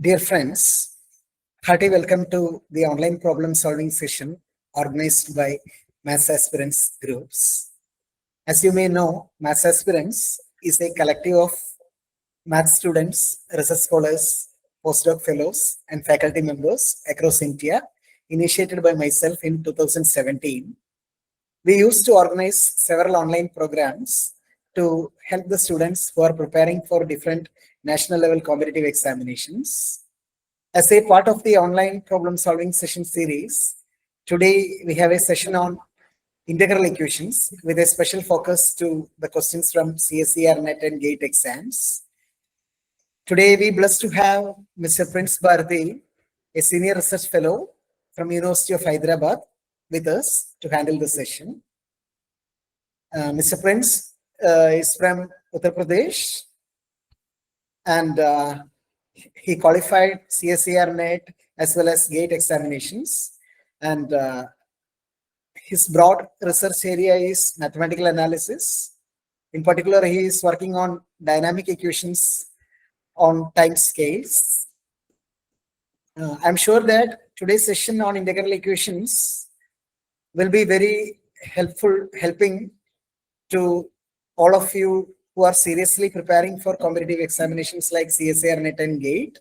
Dear friends, hearty welcome to the online problem solving session organized by Maths Aspirants groups. As you may know, Maths Aspirants is a collective of math students, research scholars, postdoc fellows, and faculty members across India, initiated by myself in 2017. We used to organize several online programs to help the students who are preparing for different national level competitive examinations. As a part of the online problem solving session series, today we have a session on integral equations with a special focus to the questions from CSER, NET and GATE exams. Today we blessed to have Mr. Prince Bharti, a senior research fellow from University of Hyderabad, with us to handle the session. Mr. Prince is from Uttar Pradesh, and he qualified CSER, NET as well as GATE examinations, and his broad research area is mathematical analysis. In particular, he is working on dynamic equations on time scales. I'm sure that today's session on integral equations will be very helping to all of you who are seriously preparing for competitive examinations like CSER, NET and GATE.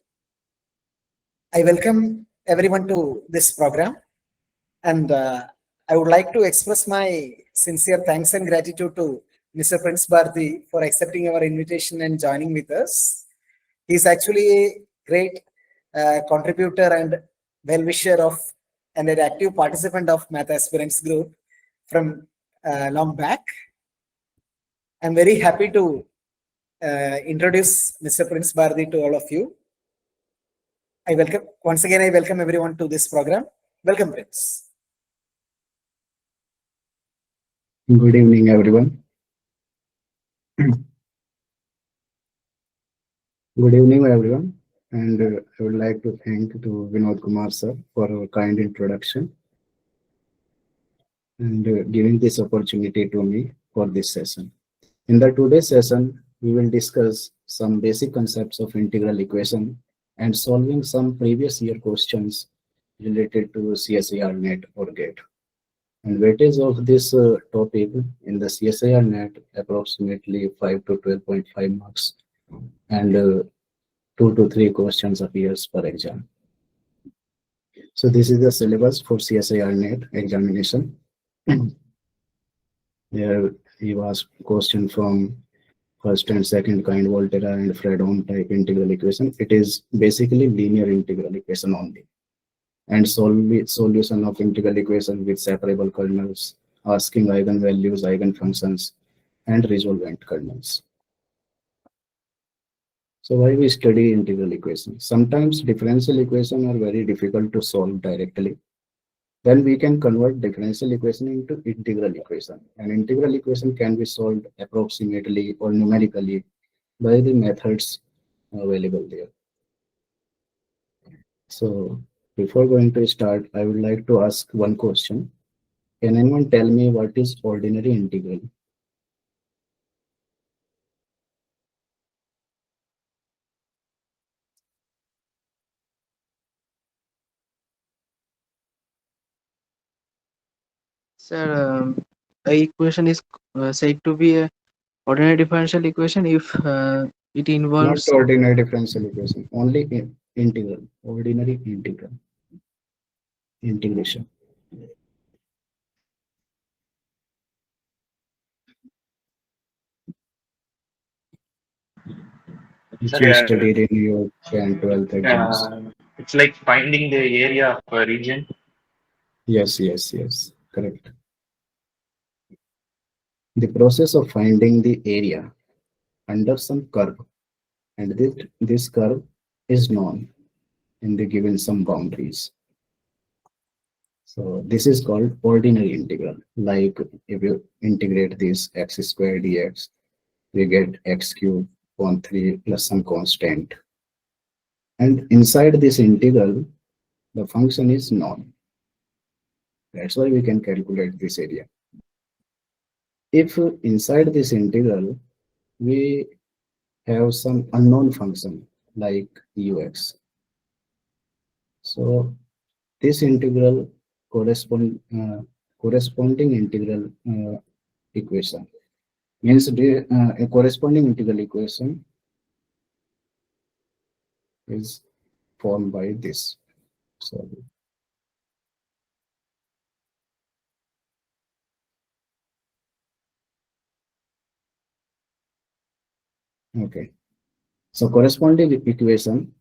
I welcome everyone to this program, and I would like to express my sincere thanks and gratitude to Mr. Prince Bharti for accepting our invitation and joining with us. He is actually a great contributor and well-wisher of and an active participant of Math Aspirants group from long back. I'm very happy to introduce Mr. Prince Bharti to all of you. Once again, I welcome everyone to this program. Welcome, Prince. Good evening, everyone. Good evening, everyone. And I would like to thank to Vinod Kumar sir for a kind introduction and giving this opportunity to me for this session. In the today's session, we will discuss some basic concepts of integral equation and solving some previous year questions related to CSER, NET or GATE. And weightage of this topic in the CSER, NET approximately 5 to 12.5 marks and 2 to 3 questions appears per exam. So this is the syllabus for CSIR NET examination. There he was question from first and second kind Volterra and Fredholm type integral equation. It is basically linear integral equation only, and solution of integral equation with separable kernels, asking eigenvalues, eigenfunctions, and resolvent kernels. So why we study integral equations? Sometimes differential equations are very difficult to solve directly. Then we can convert differential equation into integral equation. An integral equation can be solved approximately or numerically by the methods available there. So before going to start, I would like to ask one question. Can anyone tell me what is ordinary integral? Sir, a equation is said to be a ordinary differential equation if it involves Not ordinary differential equation, only integral, ordinary integral, integration. Which you studied in your 10th, 12th exams. It's like finding the area of a region. Yes, correct. The process of finding the area under some curve, and this curve is known in the given some boundaries. So this is called ordinary integral. Like if you integrate this x squared dx, we get x cubed upon 3 plus some constant. And inside this integral, the function is known. That's why we can calculate this area. If inside this integral, we have some unknown function like ux, So this integral corresponding integral equation means a corresponding integral equation is formed by this. So okay. So corresponding equation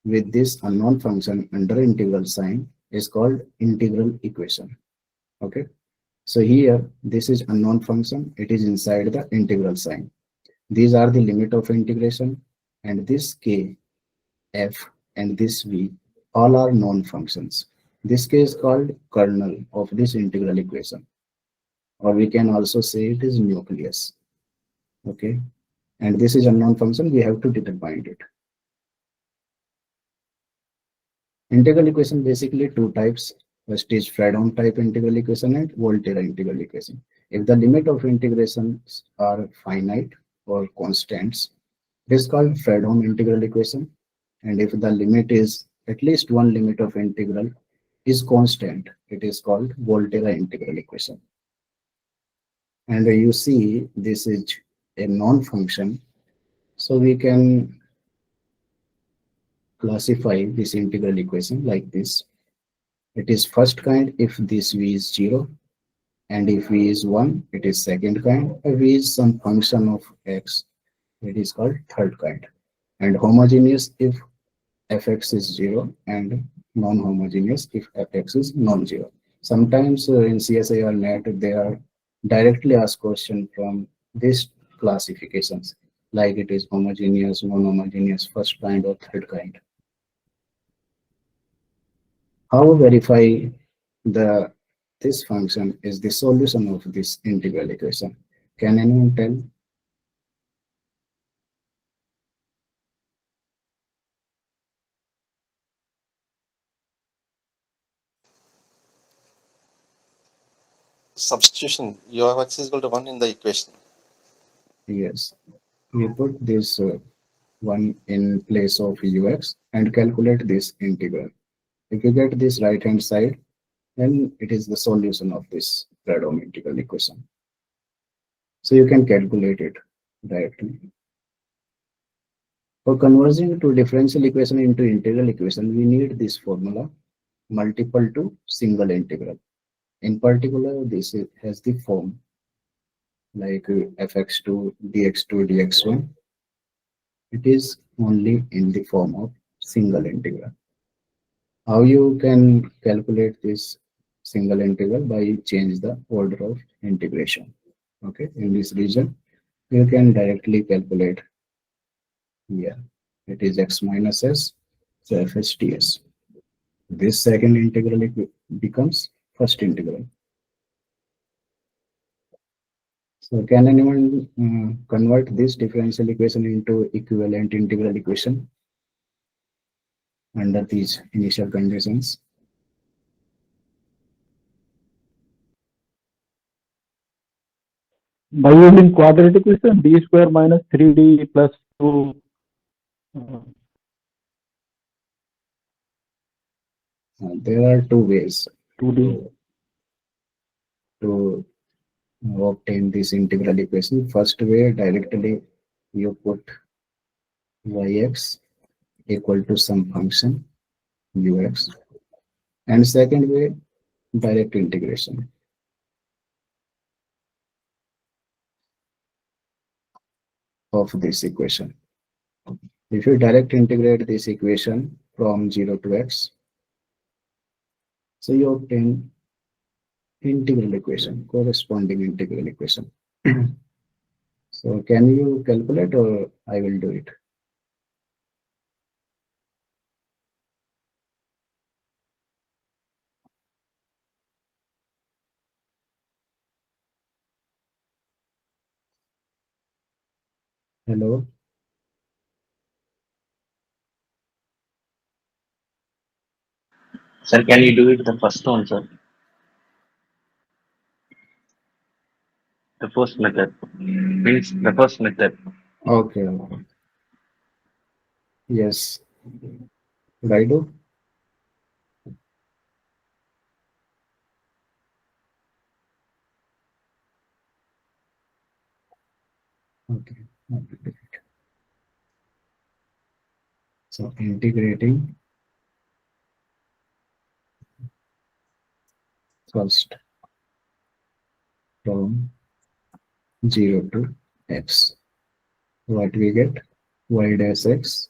with this unknown function under integral sign is called integral equation. Okay. So here this is unknown function. It is inside the integral sign. These are the limit of integration, and this k, f, and this v all are known functions. This k is called kernel of this integral equation, or we can also say it is nucleus. Okay. And this is unknown function. We have to determine it. Integral equation basically two types. First is Fredholm type integral equation and Volterra integral equation. If the limit of integrations are finite or constants, it is called Fredholm integral equation. And if the limit is at least one limit of integral is constant, it is called Volterra integral equation. And you see this is a non-function, so we can classify this integral equation like this. It is first kind if this v is 0, and if v is 1, it is second kind. If v is some function of x, it is called third kind. And homogeneous if fx is 0, and non-homogeneous if fx is non-zero. Sometimes in CSI or NET, they are directly asked question from these classifications, like it is homogeneous, non-homogeneous, first kind, or third kind. How verify this function is the solution of this integral equation? Can anyone tell? Substitution u of x is equal to 1 in the equation. Yes, we put this 1 in place of ux and calculate this integral. If you get this right hand side, then it is the solution of this Fredholm integral equation. So you can calculate it directly. For converting to differential equation into integral equation, we need this formula multiple to single integral. In particular, this has the form like fx2 dx2 dx1. It is only in the form of single integral. How you can calculate this single integral? By change the order of integration. Okay, in this region, you can directly calculate here. It is x minus s, so fs ds. This second integral becomes first integral. So can anyone convert this differential equation into equivalent integral equation under these initial conditions? By using quadratic equation, d square minus 3d plus 2. There are two ways 2d. to obtain this integral equation. First way, directly you put yx equal to some function ux, and second way, direct integration. Of this equation. If you direct integrate this equation from 0 to x, so you obtain integral equation, corresponding integral equation. So can you calculate, or I will do it? Hello? Sir, can you do it the first one, sir? The first method. Means the first method. Okay. Yes. Raido? Okay. So integrating first from 0 to x. What we get? Y dash x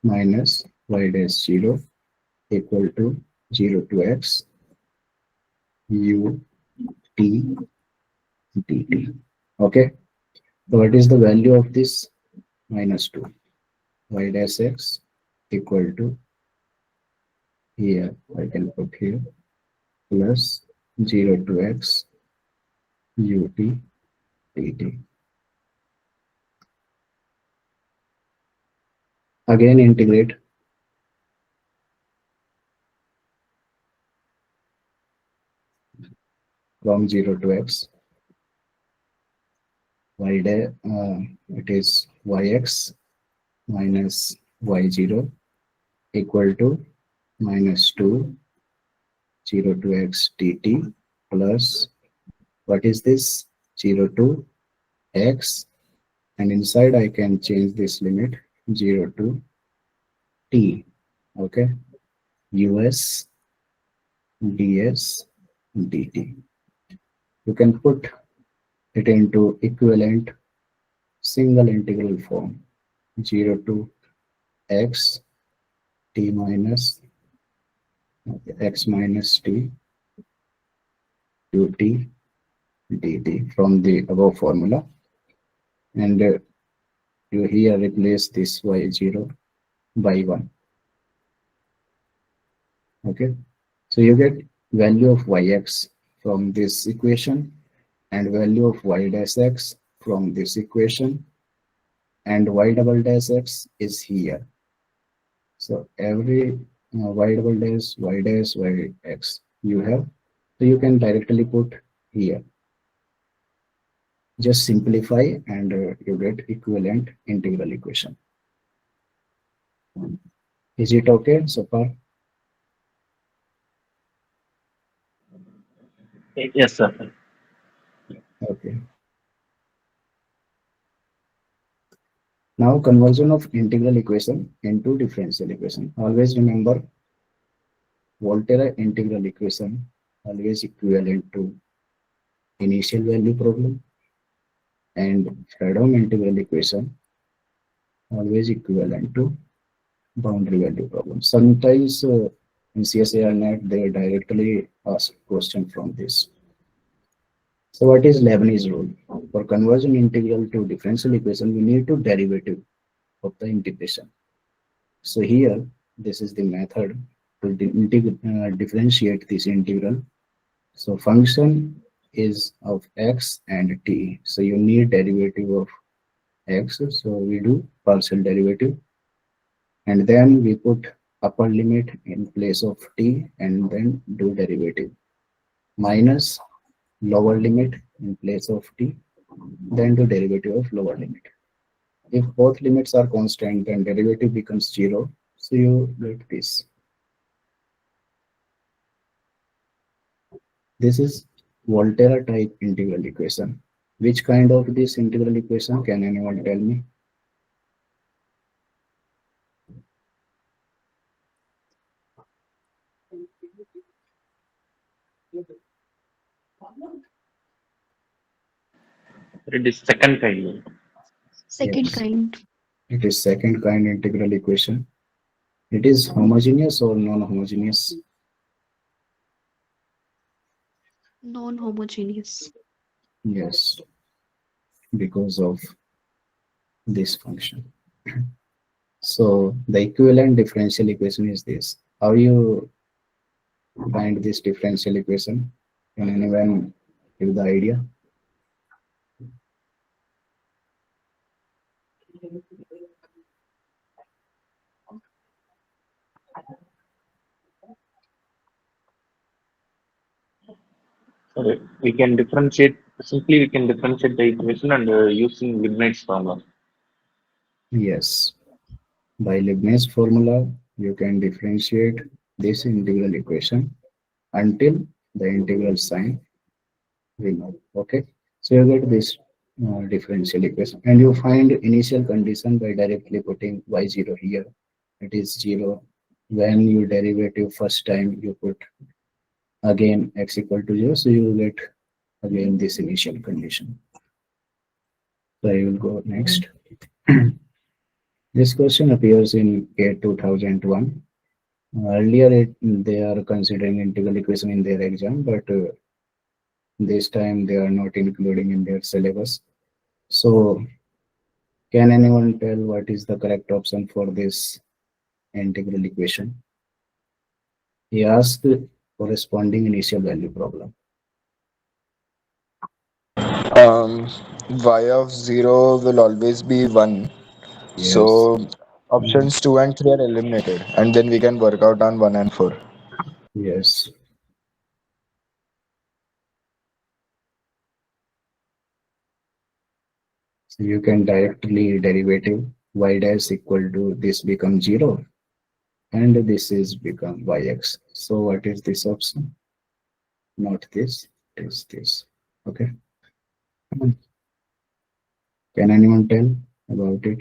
minus y dash 0 equal to 0 to x u t dt. Okay. So what is the value of this? Minus 2. Y dash x equal to, here I can put here, plus 0 to x ut dt. Again integrate from 0 to x. Y dash, it is yx minus y0 equal to minus 2 0 to x dt plus, what is this? 0 to x, and inside I can change this limit 0 to t. Okay, us ds dt. You can put it into equivalent single integral form, 0 to x t minus x minus t ut dt from the above formula, and you here replace this y0 by 1. Okay, so you get value of yx from this equation and value of y dash x from this equation, and y double dash x is here. So every y double dash y dash y x you have, so you can directly put here. Just simplify and you get equivalent integral equation. Is it okay so far? Yes, sir. Okay. Now conversion of integral equation into differential equation. Always remember, Volterra integral equation always equivalent to initial value problem, and Fredholm integral equation always equivalent to boundary value problem. Sometimes in CSIR net they directly ask question from this. So what is Leibniz rule? For conversion integral to differential equation, we need to derivative of the integration. So here, this is the method to differentiate this integral. So function is of x and t. So you need derivative of x. So we do partial derivative, and then we put upper limit in place of t and then do derivative, minus lower limit in place of t, then do derivative of lower limit. If both limits are constant, then derivative becomes 0. So you get this. This is Volterra type integral equation. Which kind of this integral equation? Can anyone tell me? It is second kind. Second Yes. kind. It is second kind integral equation. It is homogeneous or non-homogeneous? Non-homogeneous. Yes, because of this function. So the equivalent differential equation is this. How you find this differential equation? Can anyone give the idea? So we can differentiate, simply we can differentiate the equation and using Leibniz formula. Yes. By Leibniz formula, you can differentiate this integral equation until the integral sign we know. Okay. So you get this differential equation, and you find initial condition by directly putting y0 here. It is 0. When you derivative first time, you put again x equal to 0, so you will get again this initial condition. So I will go next. This question appears in GATE 2001. Earlier, they are considering integral equation in their exam, but this time they are not including in their syllabus. So, can anyone tell what is the correct option for this integral equation? He asked corresponding initial value problem. Y of 0 will always be 1. Yes. So options 2 and 3 are eliminated, and then we can work out on 1 and 4. Yes. So you can directly derivative y dash equal to this become 0, and this is become yx. So what is this option? Not this, it is this. Okay. Can anyone tell about it?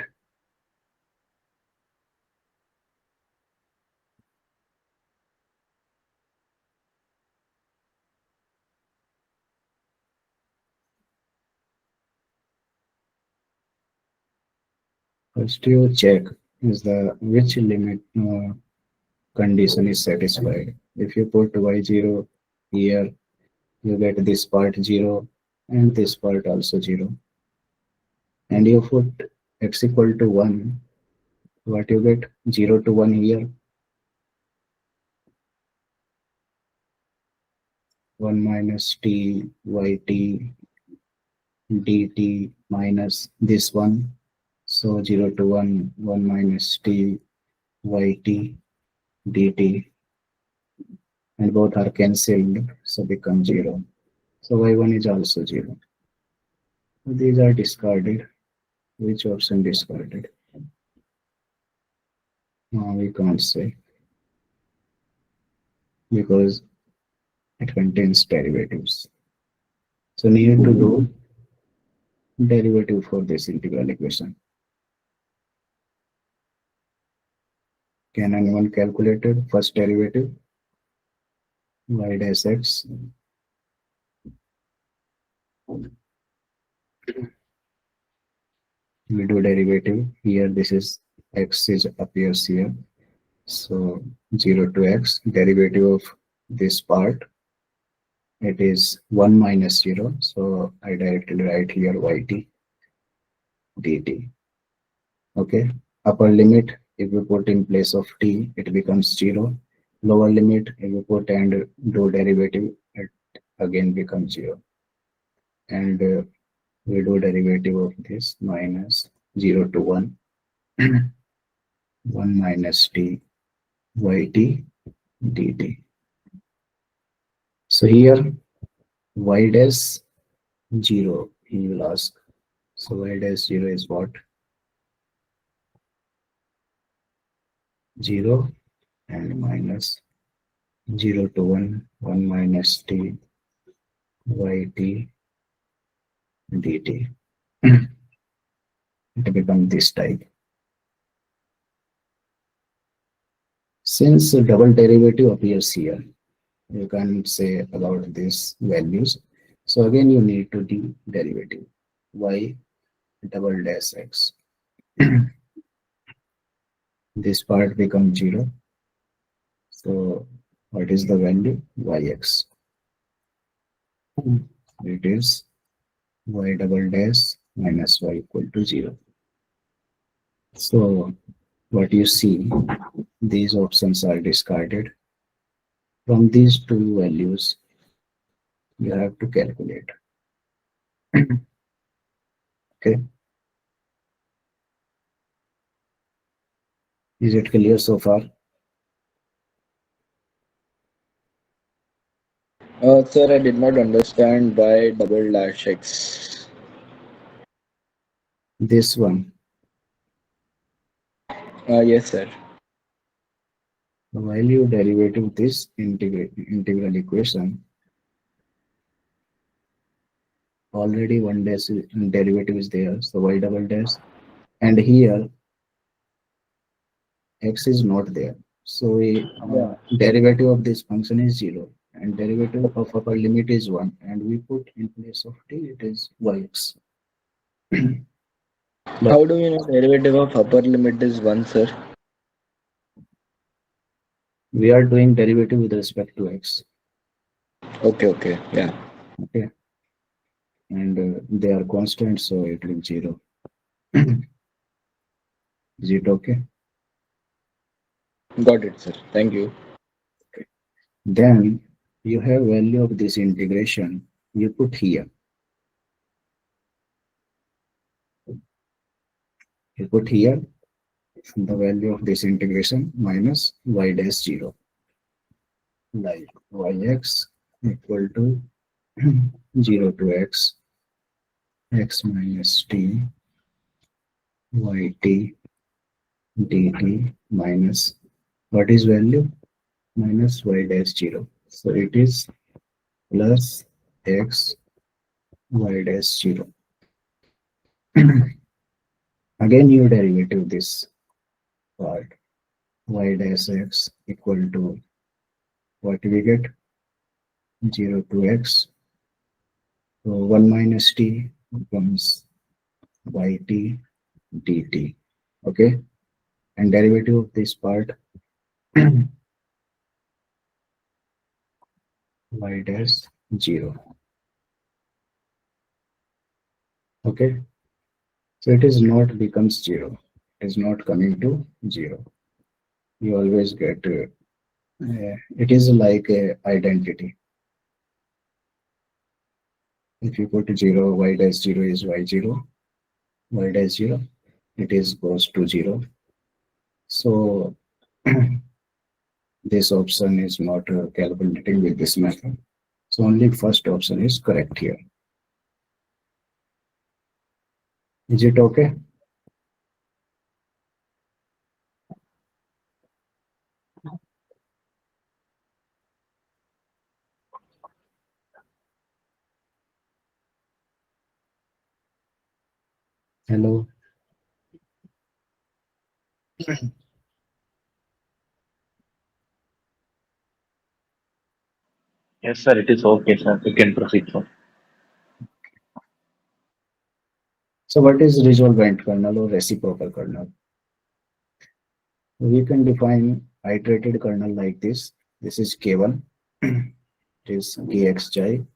First you check is the which limit condition is satisfied. If you put y0 here, you get this part 0 and this part also 0. And you put x equal to 1, what you get? 0 to 1 here. 1 minus t yt dt minus this one. So 0 to 1, 1 minus t yt dt, and both are cancelled, so become 0. So y1 is also 0. These are discarded. Which option discarded? No, we can't say, because it contains derivatives. So need to do derivative for this integral equation. Can anyone calculate it? First derivative, y dash x. We do derivative here. This is x is appears here. So 0 to x, derivative of this part, it is 1 minus 0. So I directly write here yt dt. Okay. Upper limit, if we put in place of t, it becomes 0. Lower limit, if we put and do derivative, it again becomes 0. And we do derivative of this minus 0 to 1. 1 minus t yt dt. So here y dash 0, he will ask. So y dash 0 is what? 0 and minus 0 to 1, 1 minus t yt dt. It becomes this type. Since double derivative appears here, you can say about these values. So again, you need to do derivative y double dash x. This part becomes 0. So what is the value? Yx. It is y double dash minus y equal to 0. So what you see, these options are discarded. From these two values, you have to calculate. Okay. Is it clear so far? Sir, I did not understand why double dash x. This one. Yes, sir. While you derivative this integral equation, already one dash derivative is there, so y double dash, and here x is not there. So derivative of this function is 0, and derivative of upper limit is 1, and we put in place of t it is yx. How do we know derivative of upper limit is 1, sir? We are doing derivative with respect to x. Okay, yeah. Okay, and they are constant, so it will 0. Is it okay? Got it, sir. Thank you. Then you have value of this integration, you put here. You put here the value of this integration minus y dash 0, like yx equal to 0 to x minus t yt dt minus what is value? Minus y dash 0. So it is plus x y dash 0. Again you derivative this part, y dash x equal to what we get? 0 to x. So 1 minus t becomes yt dt. Okay, and derivative of this part y dash 0. Okay, so it is not becomes 0. It is not coming to 0. You always get it is like a identity. If you put 0, y dash 0 is y0, y dash 0, it is goes to 0. So this option is not calculating with this method. So only first option is correct here. Is it okay? Hello. Yes, sir, it is okay, sir. You can proceed, sir. So what is resolvent kernel or reciprocal kernel? We can define iterated kernel like this. This is K1, it is kxj.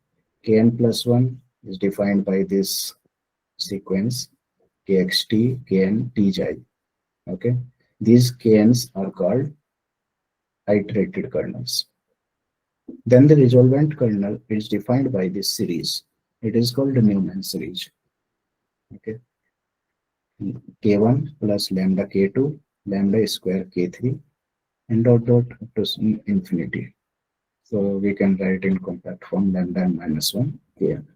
Kn plus 1 is defined by this sequence kxt, kn, tj. Okay, these kns are called iterated kernels. Then the resolvent kernel is defined by this series. It is called the Newman series. Okay, k1 plus lambda k2 lambda square k3 and dot dot to infinity. So we can write in compact form lambda minus 1 kn.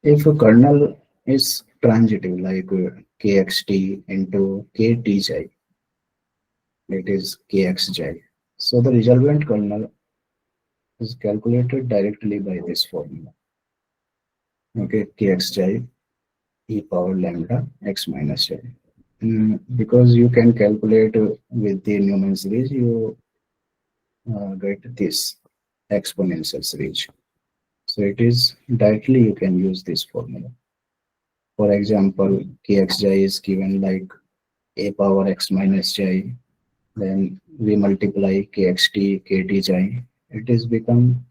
If a kernel is transitive like kxt into ktj, it is kxj. So the resolvent kernel is calculated directly by this formula. Okay, kxj e power lambda x minus j. Because you can calculate with the Newman series, you get this exponential series. So it is directly you can use this formula. For example, kxj is given like a power x minus j. Then we multiply kxt, ktj. It is become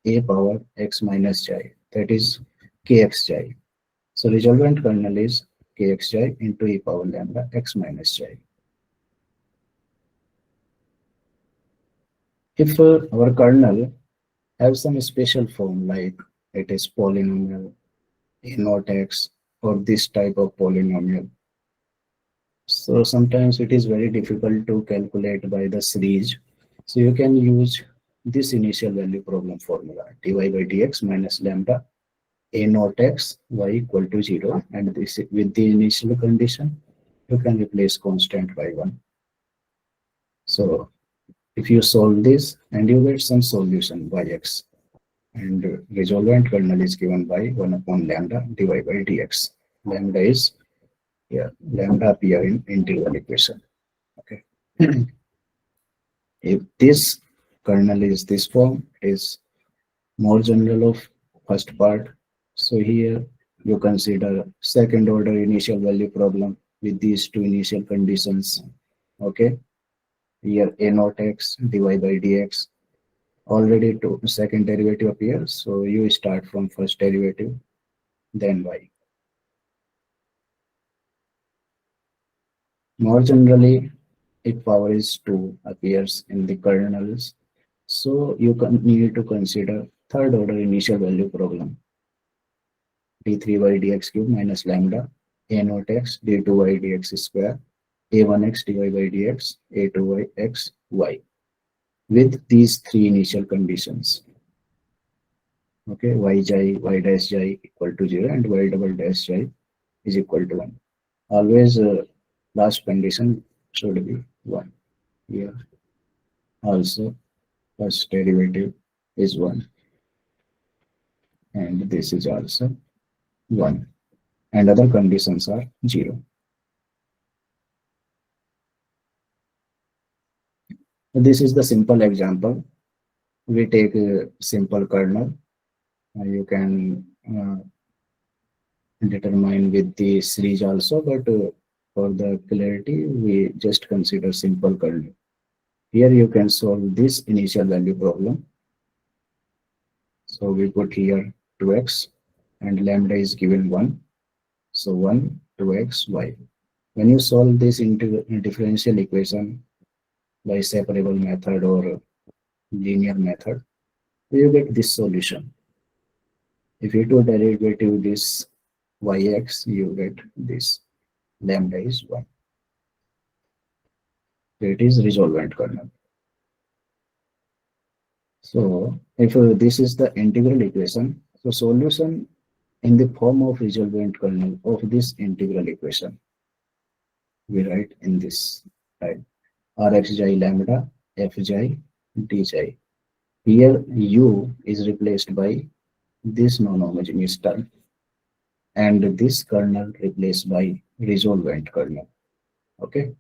a power x minus j. That is kxj. So resolvent kernel is kxj into e power lambda x minus j. If our kernel have some special form like it is polynomial, a naught x, or this type of polynomial, so sometimes it is very difficult to calculate by the series. So you can use this initial value problem formula, dy by dx minus lambda a naught x y equal to 0, and this with the initial condition you can replace constant by 1. So If you solve this and you get some solution by x, and resolvent kernel is given by 1 upon lambda divided by dx. Lambda is here, lambda appear in integral equation. Okay. If this kernel is this form, it is more general of first part. So here you consider second order initial value problem with these two initial conditions. Okay. Here a0x divided by dx. Already to second derivative appears. So you start from first derivative, then y. More generally, if power is 2 appears in the kernels, so you need to consider third order initial value problem. d3y dx cube minus lambda a0x d2y dx square a1x dy by dx a2y x y with these three initial conditions. Okay, yj y dash j equal to 0 and y double dash j is equal to 1. Always last condition should be 1. Here also first derivative is 1 and this is also 1 and other conditions are 0. This is the simple example. We take a simple kernel. You can determine with the series also, but for the clarity, we just consider simple kernel. Here you can solve this initial value problem. So we put here 2x and lambda is given 1. So 1, 2x, y. When you solve this into differential equation by separable method or linear method, you get this solution. If you do derivative this yx, you get this lambda is 1. It is resolvent kernel. So if this is the integral equation, so solution in the form of resolvent kernel of this integral equation, we write in this type rxj lambda fj dj. Here u is replaced by this non-homogeneous term and this kernel replaced by resolvent kernel. Okay,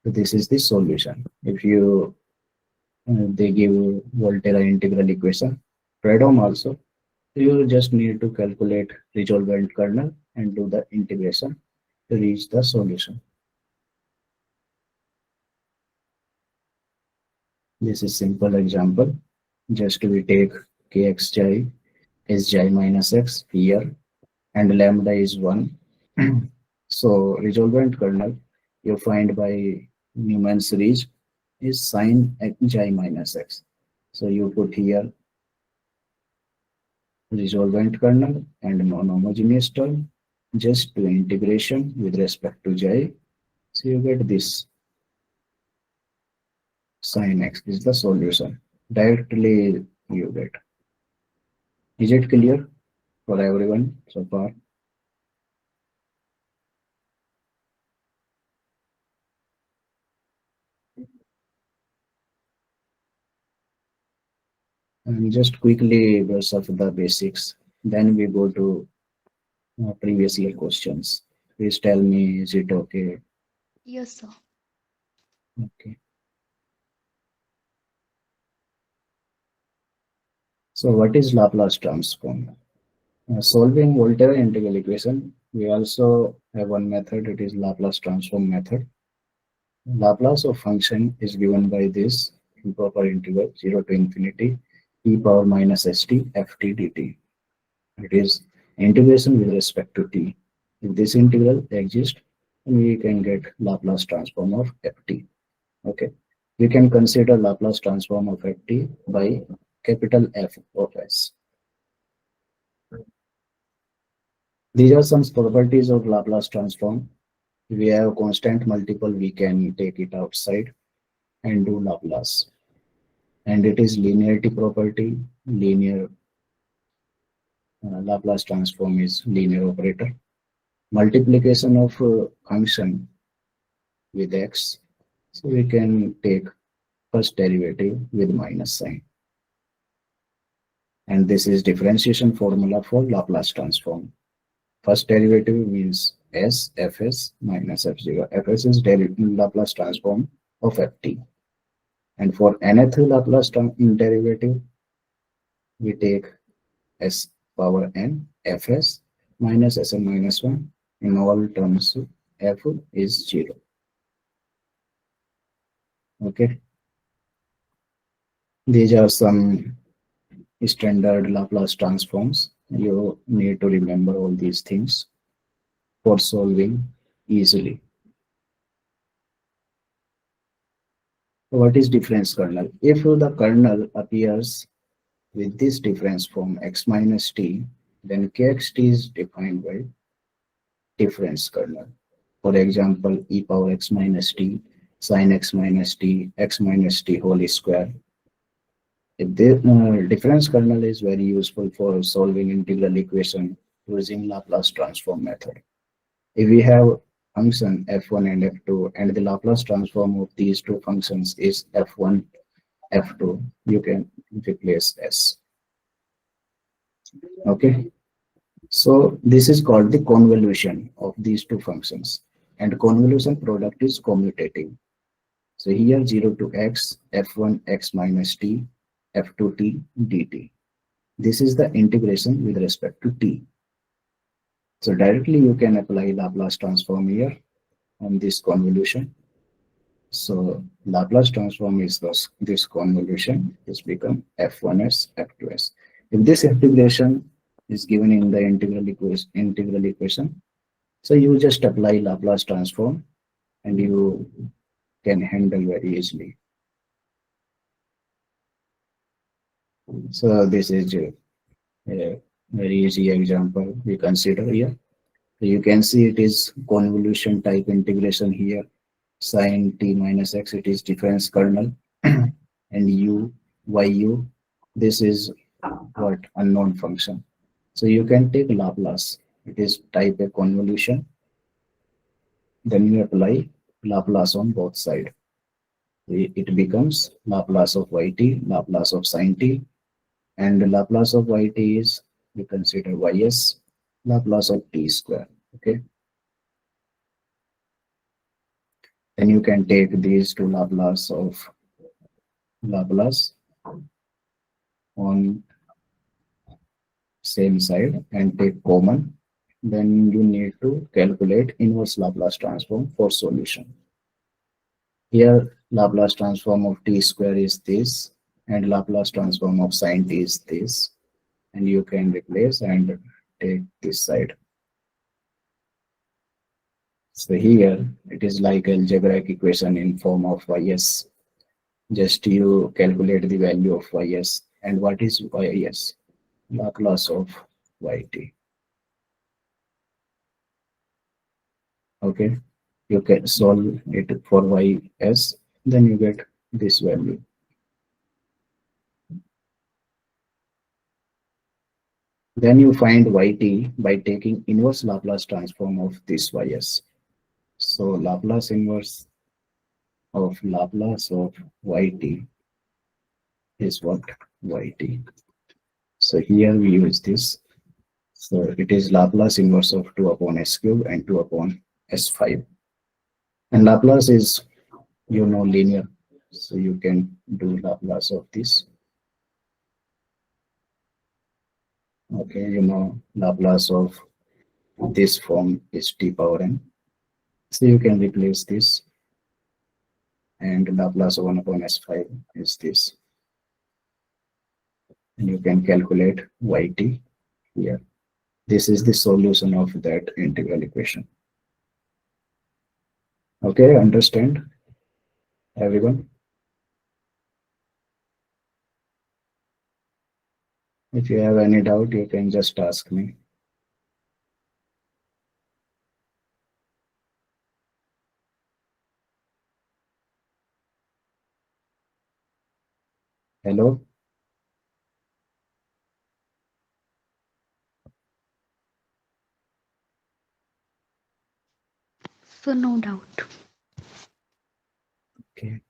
so this is the solution. If you they give Volterra integral equation, Fredholm also, you just need to calculate resolvent kernel and do the integration to reach the solution. This is simple example. Just we take kxj is j minus x here and lambda is 1. So resolvent kernel you find by Newman series is sin j minus x. So you put here resolvent kernel and non-homogeneous term, just do integration with respect to j. So you get this sin x is the solution. Directly you get. Is it clear for everyone so far? And just quickly brush off the basics. Then we go to previous year questions. Please tell me, is it okay? Yes, sir. Okay. So what is Laplace transform? Solving Volterra integral equation, we also have one method, it is Laplace transform method. Laplace of function is given by this improper integral 0 to infinity e power minus st ft dt. It is integration with respect to t. If this integral exists, we can get Laplace transform of ft. Okay, we can consider Laplace transform of ft by capital F of s. These are some properties of Laplace transform. If we have constant multiple, we can take it outside and do Laplace. And it is linearity property. Linear Laplace transform is linear operator. Multiplication of function with x. So we can take first derivative with minus sign. And this is differentiation formula for Laplace transform. First derivative means S Fs minus F0. Fs is Laplace transform of Ft. And for nth Laplace derivative, we take S power n Fs minus Sn minus 1. In all terms, F is 0. Okay. These are some standard Laplace transforms. You need to remember all these things for solving easily. What is difference kernel? If the kernel appears with this difference form x minus t, then kxt is defined by difference kernel. For example, e power x minus t, sin x minus t, x minus t whole square. The difference kernel is very useful for solving integral equation using Laplace transform method. If we have function f1 and f2 and the Laplace transform of these two functions is f1, f2, you can replace s. Okay. So this is called the convolution of these two functions, and convolution product is commutative. So here 0 to x, f1 x minus t, f2 t dt. This is the integration with respect to t. So directly you can apply Laplace transform here on this convolution. So Laplace transform is this convolution is become f1s f2s. If this integration is given in the integral equation, so you just apply Laplace transform and you can handle very easily. So this is a very easy example we consider here. So you can see it is convolution type integration here. Sin t minus x, it is difference kernel, and u, yu, this is what unknown function. So you can take Laplace. It is type a convolution. Then you apply Laplace on both sides. It becomes Laplace of yt, Laplace of sin t, and the Laplace of yt is, we consider ys, Laplace of t square. Okay. Then you can take these two Laplace of Laplace on same side and take common. Then you need to calculate inverse Laplace transform for solution. Here Laplace transform of t square is this, and Laplace transform of sin t is this, and you can replace and take this side. So here it is like algebraic equation in form of ys. Just you calculate the value of ys. And what is ys? Laplace of yt. Okay, you can solve it for ys, then you get this value. Then you find yt by taking inverse Laplace transform of this ys. So Laplace inverse of Laplace of yt is what? Yt. So here we use this. So it is Laplace inverse of 2 upon s cube and 2 upon s5. And Laplace is, you know, linear. So you can do Laplace of this. Okay, you know, Laplace of this form is t power n. So you can replace this. And Laplace of 1 upon s5 is this. And you can calculate yt here. This is the solution of that integral equation. Okay, understand, everyone? If you have any doubt, you can just ask me. Hello? So no doubt. Okay.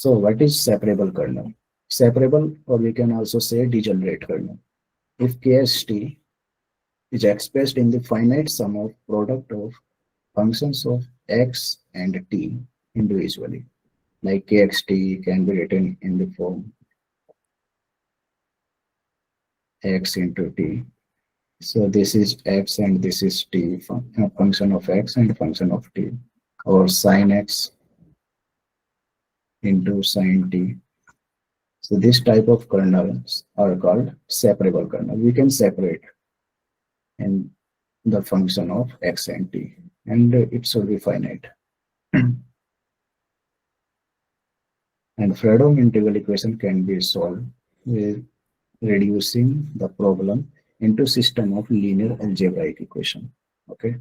So what is separable kernel? Separable, or we can also say degenerate kernel. If KST is expressed in the finite sum of product of functions of x and t individually, like kxt can be written in the form x into t. So this is x and this is t, function of x and function of t, or sine x into sine t. So this type of kernels are called separable kernel. We can separate in the function of x and t, and it should be finite. And Fredholm integral equation can be solved with reducing the problem into system of linear algebraic equation. Okay.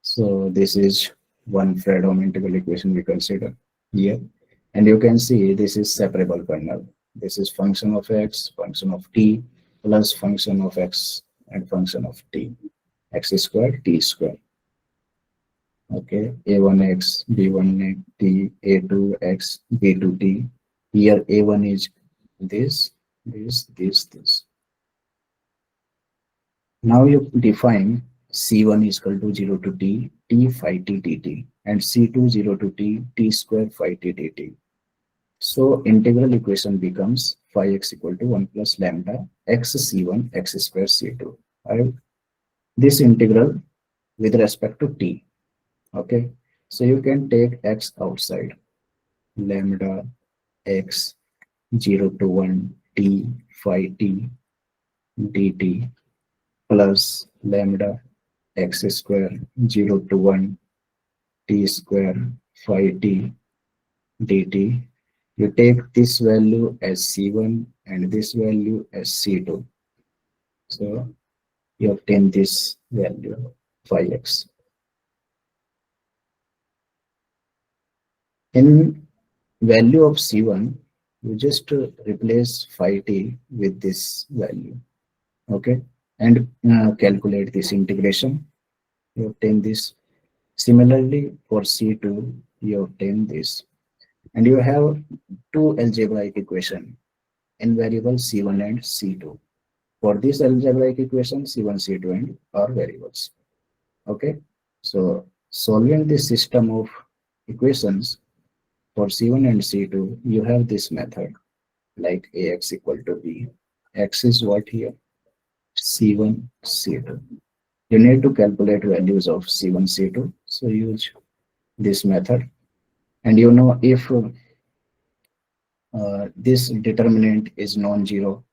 So this is one Fredholm integral equation we consider here. And you can see this is separable kernel. This is function of x, function of t, plus function of x and function of t, x squared, t squared. Okay, a1x, b1t, a2x, b2t. Here a1 is this. Now you define c1 is equal to 0 to t, t phi t dt, and c2 0 to t, t square phi t dt. So integral equation becomes phi x equal to 1 plus lambda x c1 x square c2. Right? This integral with respect to t. Okay, so you can take x outside, lambda x 0 to 1 t phi t dt plus lambda x square 0 to 1 t square phi t dt. You take this value as c1 and this value as c2. So you obtain this value phi x. In value of c1, you just replace phi t with this value. Okay, and calculate this integration. You obtain this. Similarly, for c2, you obtain this. And you have two algebraic equation in variables c1 and c2. For this algebraic equation, c1, c2 and are variables. Okay, so solving this system of equations for c1 and c2, you have this method like ax equal to b. X is what here? c1, c2. You need to calculate values of c1, c2. So use this method. And you know if this determinant is non-zero,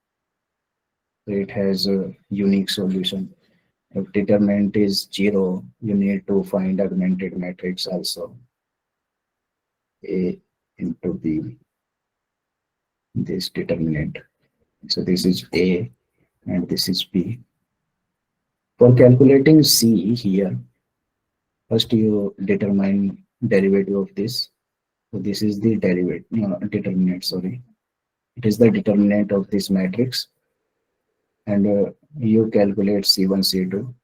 so it has a unique solution. If determinant is 0, you need to find augmented matrix also. A into B, this determinant. So this is A and this is B. For calculating C here, first you determine derivative of this. So this is the determinant, sorry. It is the determinant of this matrix. And you calculate C1, C2.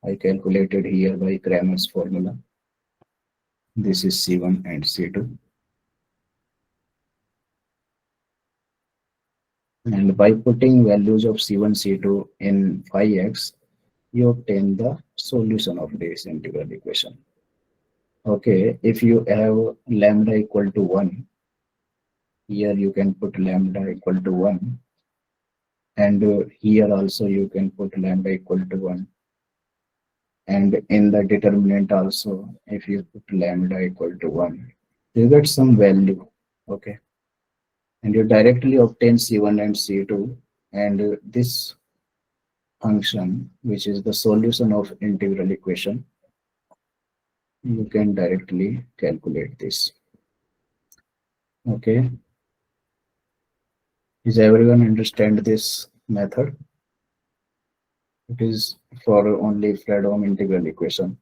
I calculated here by Cramer's formula. This is C1 and C2. And by putting values of C1, C2 in phi x, you obtain the solution of this integral equation. Okay, if you have lambda equal to 1, here you can put lambda equal to 1. And here also you can put lambda equal to 1. And in the determinant also, if you put lambda equal to 1, you get some value. Okay. And you directly obtain C1 and C2, and this function, which is the solution of integral equation, you can directly calculate this. Okay. Does everyone understand this method? It is for only Fredholm integral equation.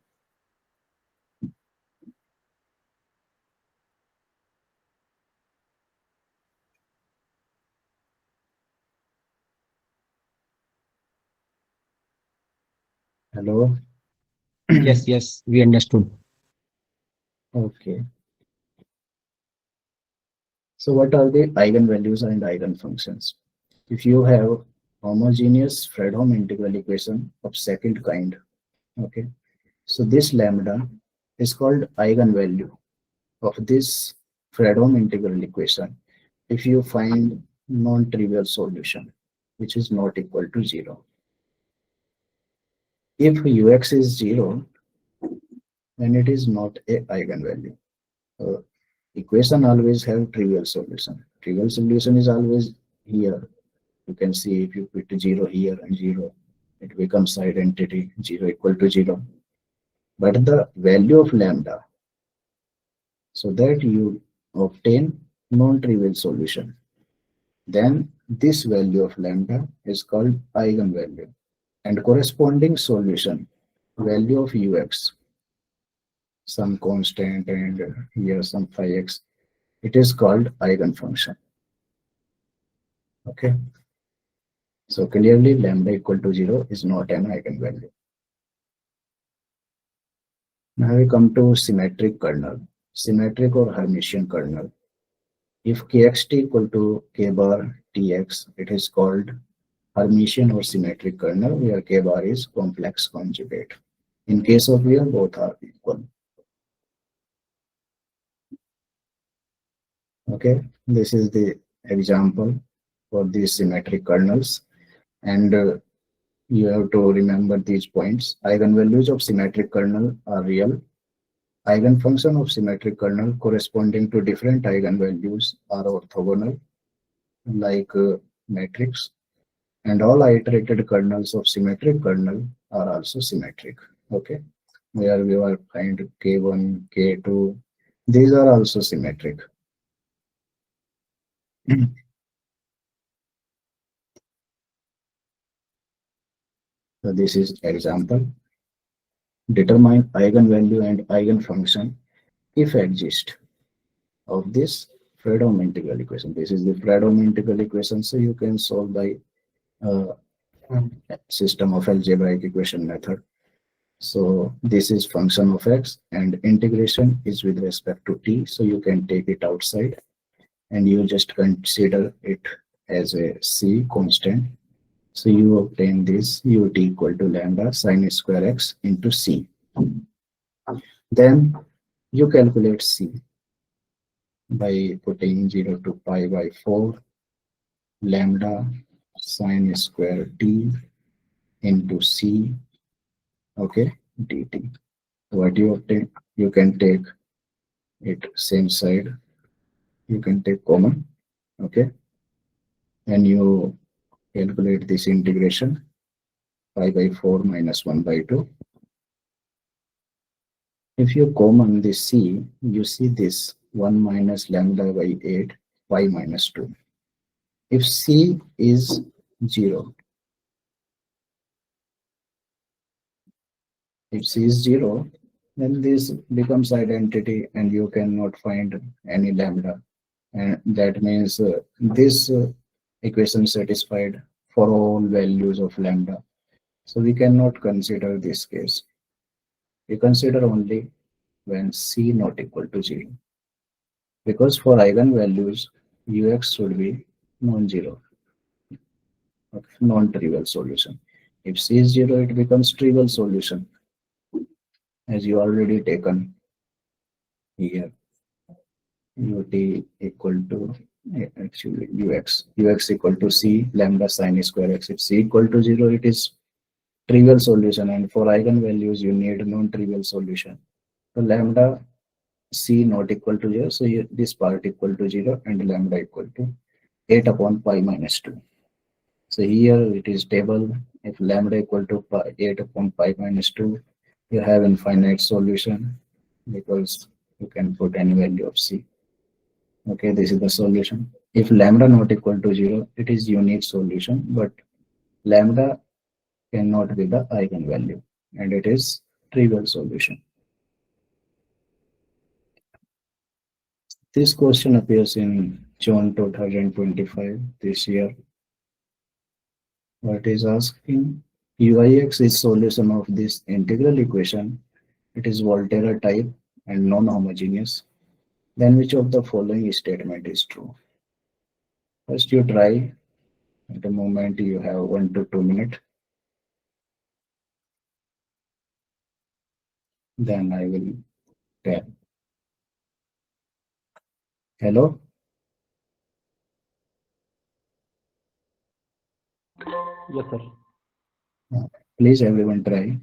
Hello? Yes, we understood. Okay. So what are the eigenvalues and eigenfunctions? If you have homogeneous Fredholm integral equation of second kind, okay, so this lambda is called eigenvalue of this Fredholm integral equation if you find non-trivial solution which is not equal to 0. If ux is 0, then it is not a eigenvalue. Equation always have trivial solution. Trivial solution is always here. You can see if you put 0 here and 0, it becomes identity 0 equal to 0. But the value of lambda, so that you obtain non-trivial solution, then this value of lambda is called eigenvalue, and corresponding solution, value of ux, some constant and here some phi x, it is called eigenfunction. Okay, so clearly lambda equal to 0 is not an eigenvalue. Now we come to symmetric kernel, symmetric or Hermitian kernel. If kxt equal to k bar tx, it is called Hermitian or symmetric kernel, where k bar is complex conjugate. In case of where both are equal. Okay, this is the example for these symmetric kernels, and you have to remember these points. Eigenvalues of symmetric kernel are real. Eigenfunction of symmetric kernel corresponding to different eigenvalues are orthogonal, like matrix, and all iterated kernels of symmetric kernel are also symmetric. Okay, where we will find k1, k2, these are also symmetric. So this is example. Determine eigenvalue and eigenfunction if exist of this Fredholm integral equation. This is the Fredholm integral equation, so you can solve by system of algebraic equation method. So this is function of x and integration is with respect to t, so you can take it outside and you just consider it as a c constant. So you obtain this ut equal to lambda sin square x into c. Then you calculate c by putting 0 to pi by 4 lambda sin square t into c, okay, dt. What you obtain, you can take it same side, you can take common, okay, and you calculate this integration, pi by 4 minus 1 by 2. If you common this c, you see this 1 minus lambda by 8 pi minus 2. If c is 0, if c is 0, then this becomes identity and you cannot find any lambda, and that means this equation satisfied for all values of lambda. So we cannot consider this case. We consider only when c not equal to 0, because for eigenvalues ux should be non-zero, okay, non-trivial solution. If c is 0, it becomes trivial solution, as you already taken here. Ut equal to actually ux equal to c lambda sin square x. If c equal to 0, it is trivial solution, and for eigenvalues you need non-trivial solution. So lambda c not equal to 0, so this part equal to 0 and lambda equal to 8 upon pi minus 2. So here it is table. If lambda equal to 8 upon pi minus 2, you have infinite solution because you can put any value of c. Okay, this is the solution. If lambda not equal to 0, it is unique solution, but lambda cannot be the eigenvalue and it is trivial solution. This question appears in June 2025 this year. What is asking? Ux is solution of this integral equation. It is Volterra type and non-homogeneous. then which of the following statement is true? First, you try. At the moment, you have 1 to 2 minutes. Then I will tell. Hello? Yes, sir. Please, everyone try.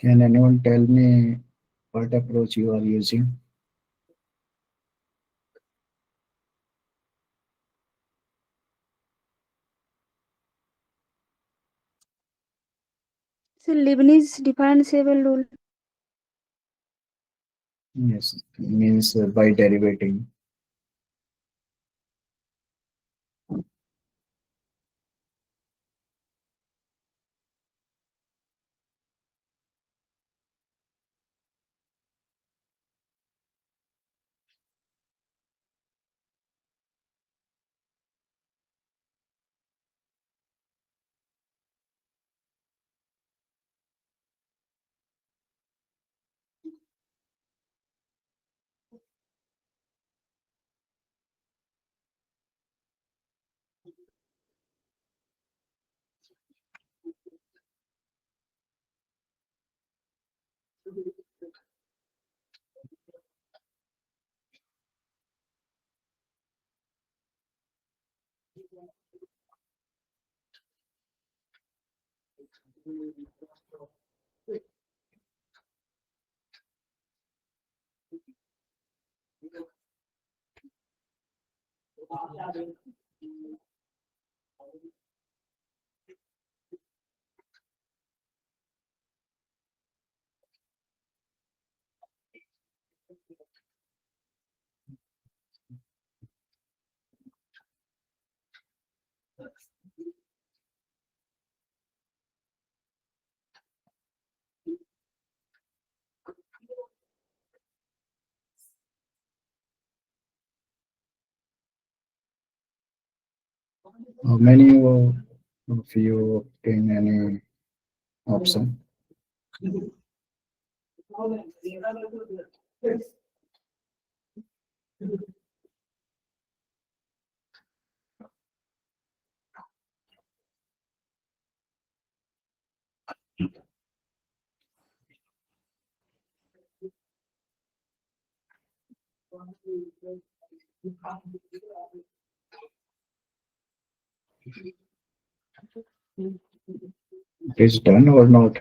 Can anyone tell me what approach you are using? So Leibniz differentiable rule. Yes, means by derivating. How many of you obtain any option? It is done or not?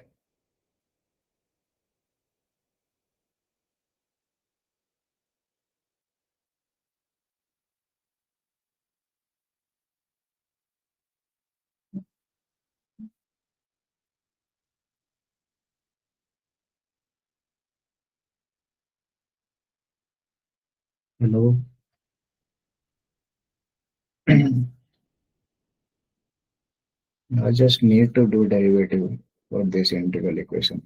Hello? I just need to do derivative for this integral equation.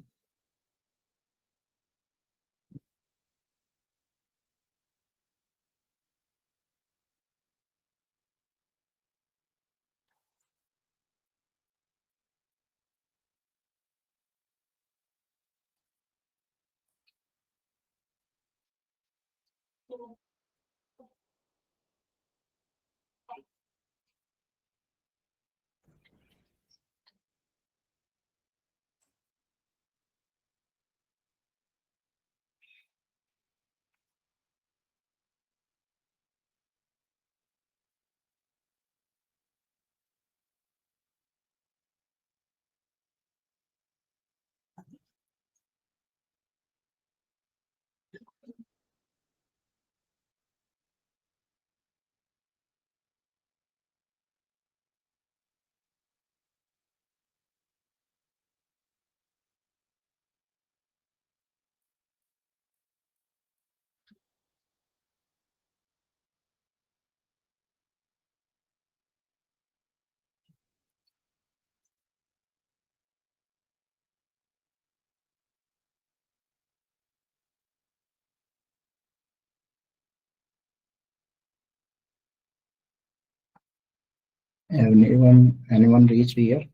Anyone reached here?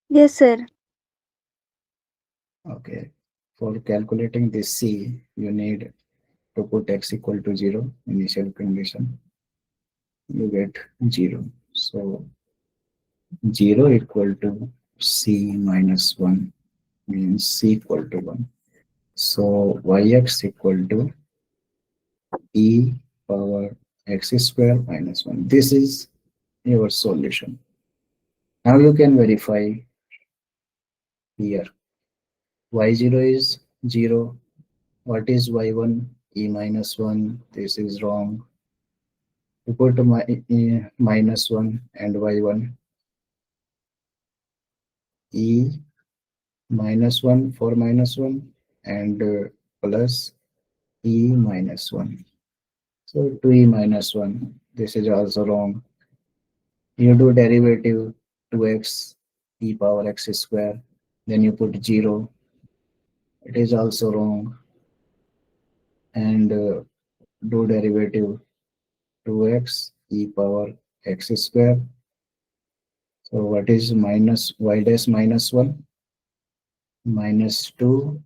Yes, sir. Okay. For calculating this C, you need to put x equal to 0, initial condition. You get 0. So 0 equal to C minus 1 means C equal to 1. So yx equal to e power x square minus 1. This is your solution. Now you can verify here. Y0 is 0. What is y1? E minus 1. This is wrong. You put minus 1 and y1. E minus 1 for minus 1 and plus e minus 1. So 2e minus 1. This is also wrong. You do derivative 2x e power x square. Then you put 0. It is also wrong. And do derivative 2x e power x square. So what is minus y dash minus 1? Minus 2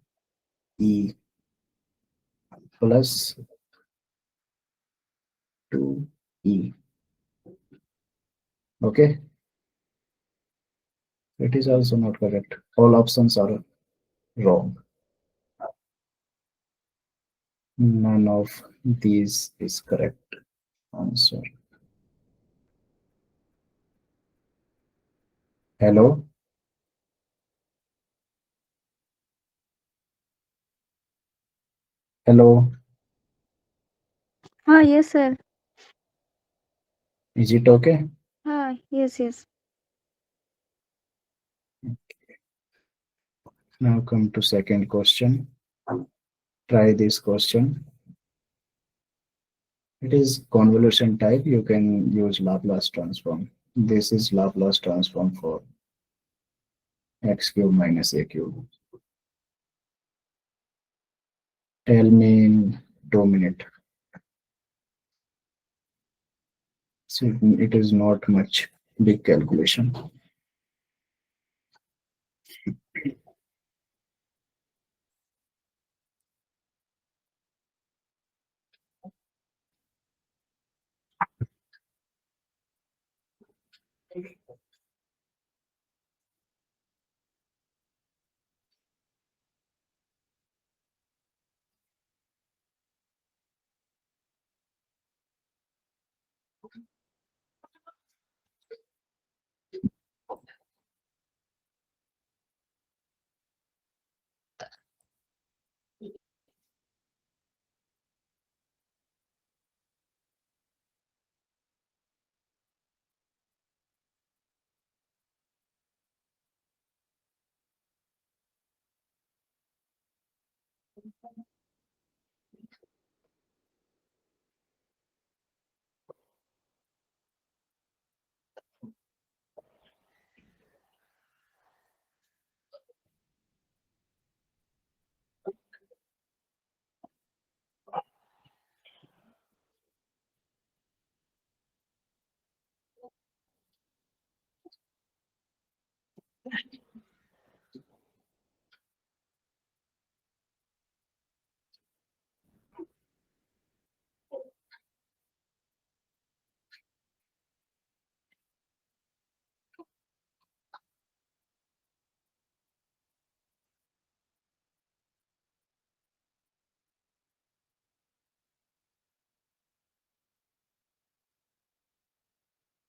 e plus 2e. Okay. It is also not correct. All options are wrong. None of these is correct answer. Hello? Hello? Yes, sir. Is it okay? Yes, yes. Now come to second question. Try this question. It is convolution type. You can use Laplace transform. This is Laplace transform for x cube minus a cube. Tell me in 2 minutes. So it is not much big calculation.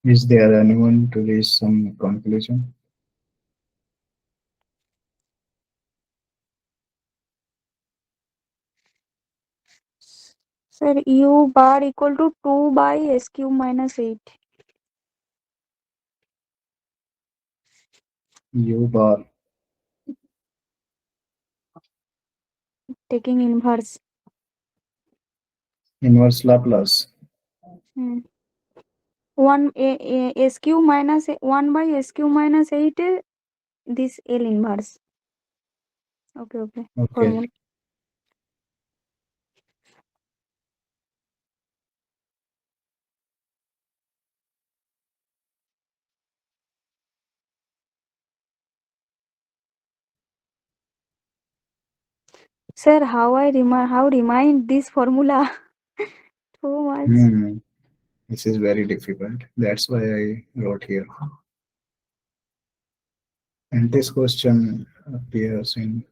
Is there anyone to raise some conclusion? Sir, u bar equal to 2 by s cube minus 8. U bar. Taking inverse. Inverse Laplace. 1 s cube minus 1 by s cube minus 8. This L inverse. Okay. Okay. Formula. Sir, how remind this formula? Too much. This is very difficult. That's why I wrote here. And this question appears in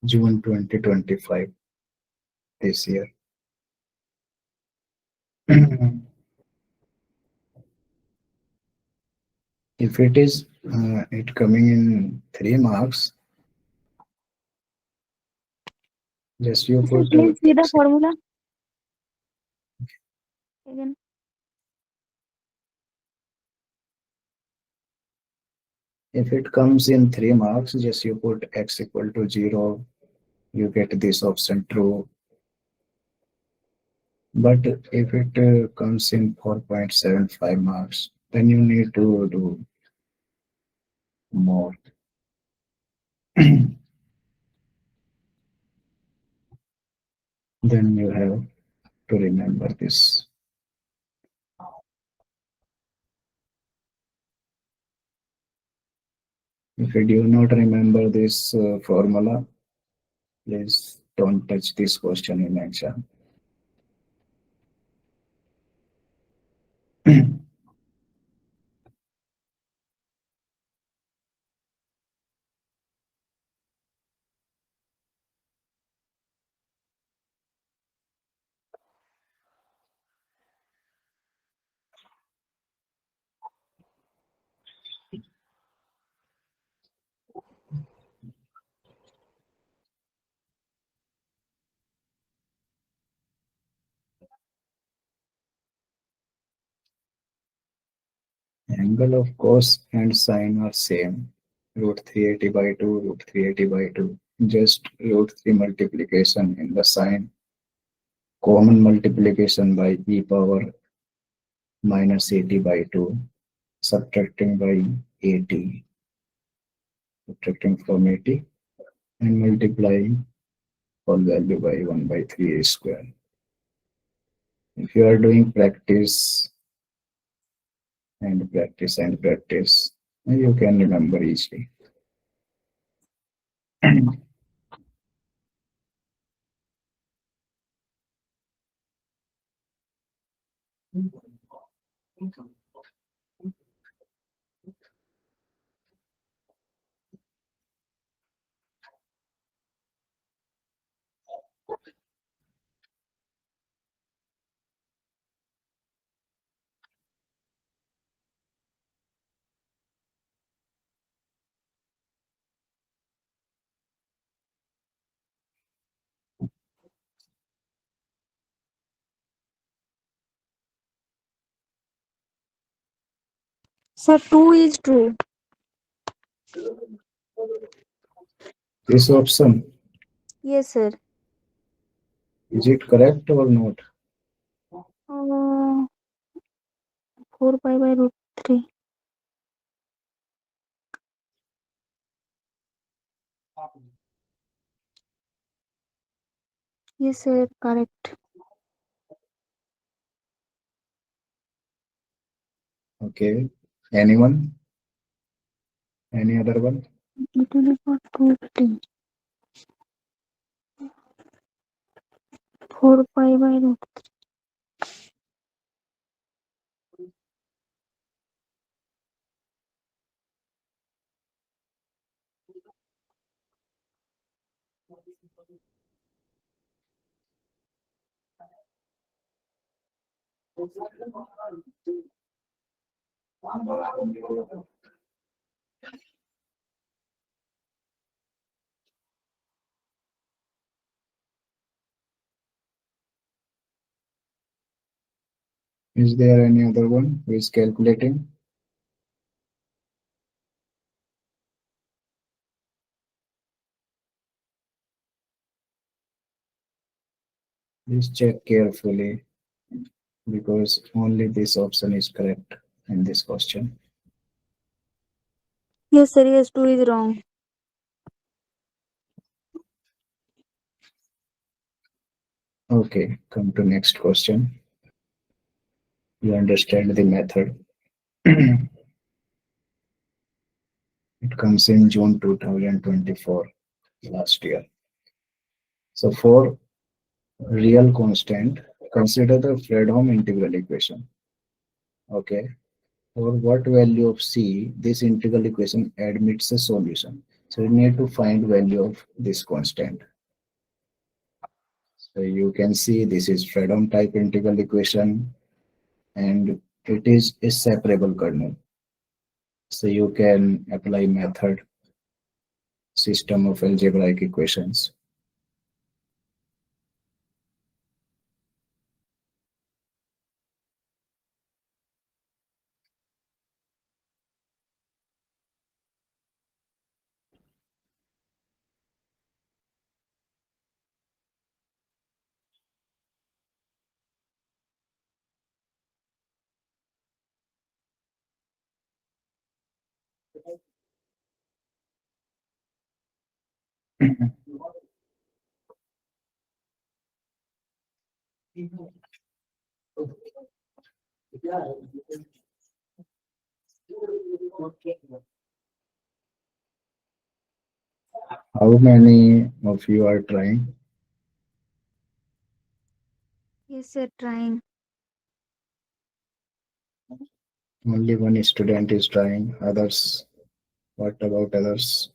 June 2025 this year. If it is it coming in 3 marks, just you Sir, put please see the formula again. if it comes in 3 marks, just you put x equal to 0, you get this option true. But if it comes in 4.75 marks, then you need to do more. Then you have to remember this. If you do not remember this formula, please don't touch this question in exam. Angle of cos and sine are same. Root 380 by 2, root 380 by 2. Just root 3 multiplication in the sine. Common multiplication by e power minus 80 by 2. Subtracting by 80. Subtracting from 80. And multiplying whole value by 1 by 3a square. If you are doing practice and practice and practice, you can remember easily. Sir, 2 is true. This option, Yes, sir. is it correct or not? 4 pi by root 3. Yes, sir. Correct. Okay. Anyone? Any other one? E to the power 2t. 4 pi by root. Is there any other one who is calculating? Please check carefully because only this option is correct in this question. Yes, sir. Yes, 2 is wrong. Okay, come to next question. You understand the method. It comes in June 2024, last year. So for real constant, consider the Fredholm integral equation. Okay. For what value of C this integral equation admits a solution. So we need to find value of this constant. So you can see this is Fredholm type integral equation and it is a separable kernel. So you can apply method system of algebraic equations. How many of you are trying? Yes, sir, trying. Only one student is trying. Others, what about others?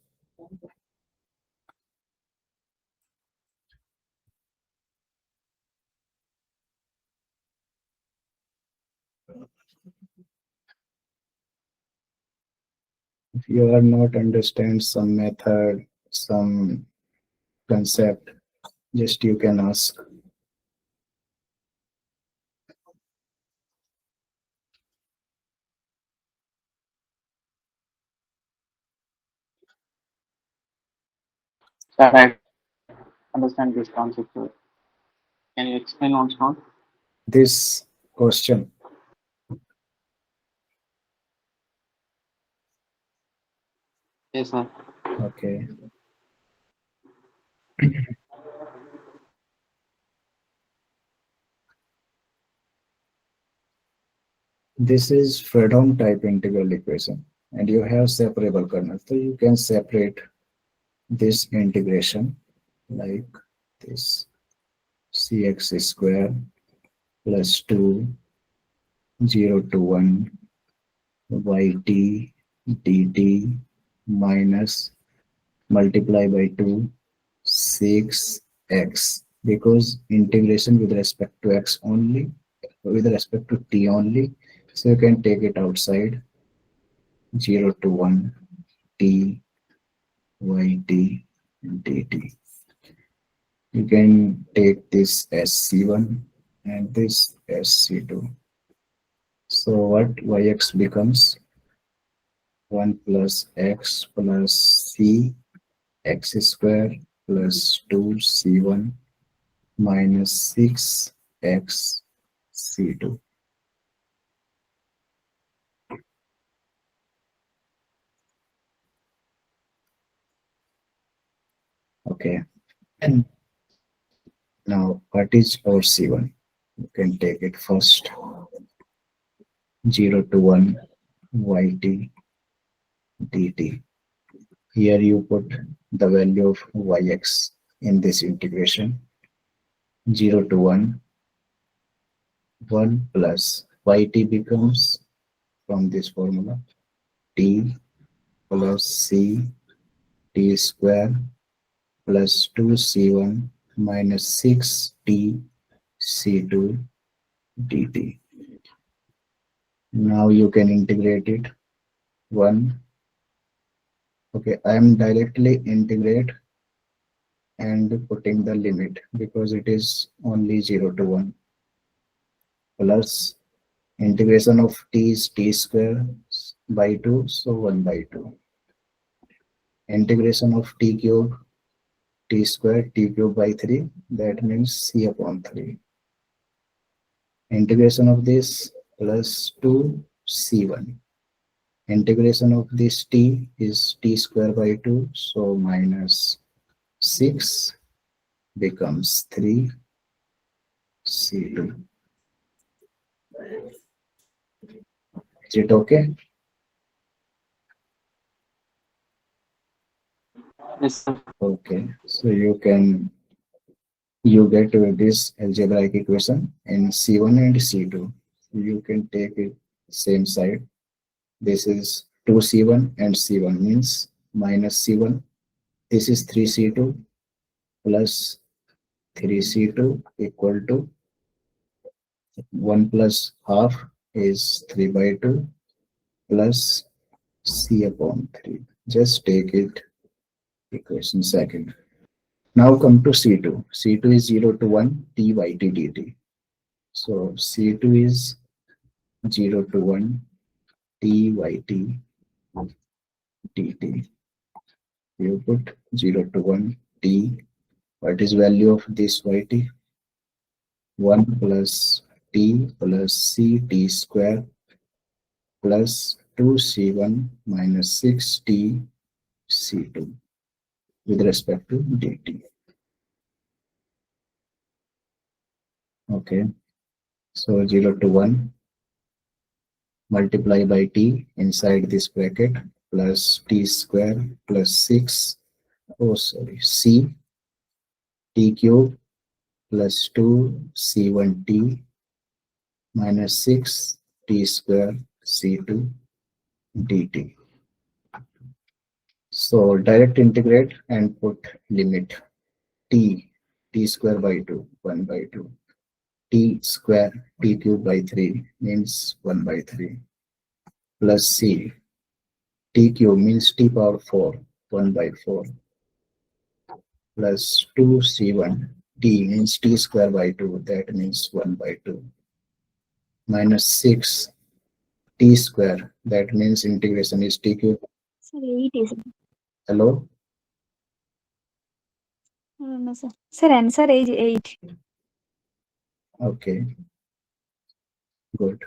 If you are not understand some method, some concept, just you can ask. Sir, I understand this concept. Sir. Can you explain once more? This question, Yes, sir. okay. This is Fredholm type integral equation and you have separable kernel. So you can separate this integration like this cx square plus 2 0 to 1 yt dt minus multiply by 2 6x, because integration with respect to x only, with respect to t only, so you can take it outside 0 to 1 t yt dt. You can take this as c1 and this as c2. So what yx becomes 1 plus x plus c x square plus 2c1 minus 6x c2. Okay, and now what is our c1? You can take it first 0 to 1 yt dt. Here you put the value of yx in this integration 0 to 1 1 plus yt becomes from this formula t plus c t square plus 2c1 minus 6t c2 dt. Now you can integrate it 1. Okay, I am directly integrate and putting the limit because it is only 0 to 1 plus integration of t is t square by 2, so 1 by 2. Integration of t cube t square t cube by 3, that means c upon 3. Integration of this plus 2c1. Integration of this t is t square by 2, so minus 6 becomes 3 c2. Is it okay? Yes, sir. Okay, so you get this algebraic equation in C1 and C2. You can take it same side. This is 2C1 and C1 means minus C1. This is 3C2 plus 3C2 equal to 1 plus half is 3/2 plus C upon 3. Just take it equation second. Now come to C2. C2 is 0 to 1 dy t dt. So C2 is 0 to 1 dy t dt. You put 0 to 1 t. What is value of this yt? 1 plus t plus c t square plus 2c1 minus 6t c2 with respect to dt. Okay, so 0 to 1 multiply by t inside this bracket plus t square plus 6 c t cube plus 2 c1 t minus 6 t square c2 dt. So direct integrate and put limit t square by 2 1/2 t square t cube by 3 means 1/3 plus c t cube means t power 4 1/4 plus 2c1 t means t square by 2 that means 1/2 minus 6 t square that means integration is t cube. Sir, 8 is. Hello? No, sir. Sir, answer is 8. Okay, good.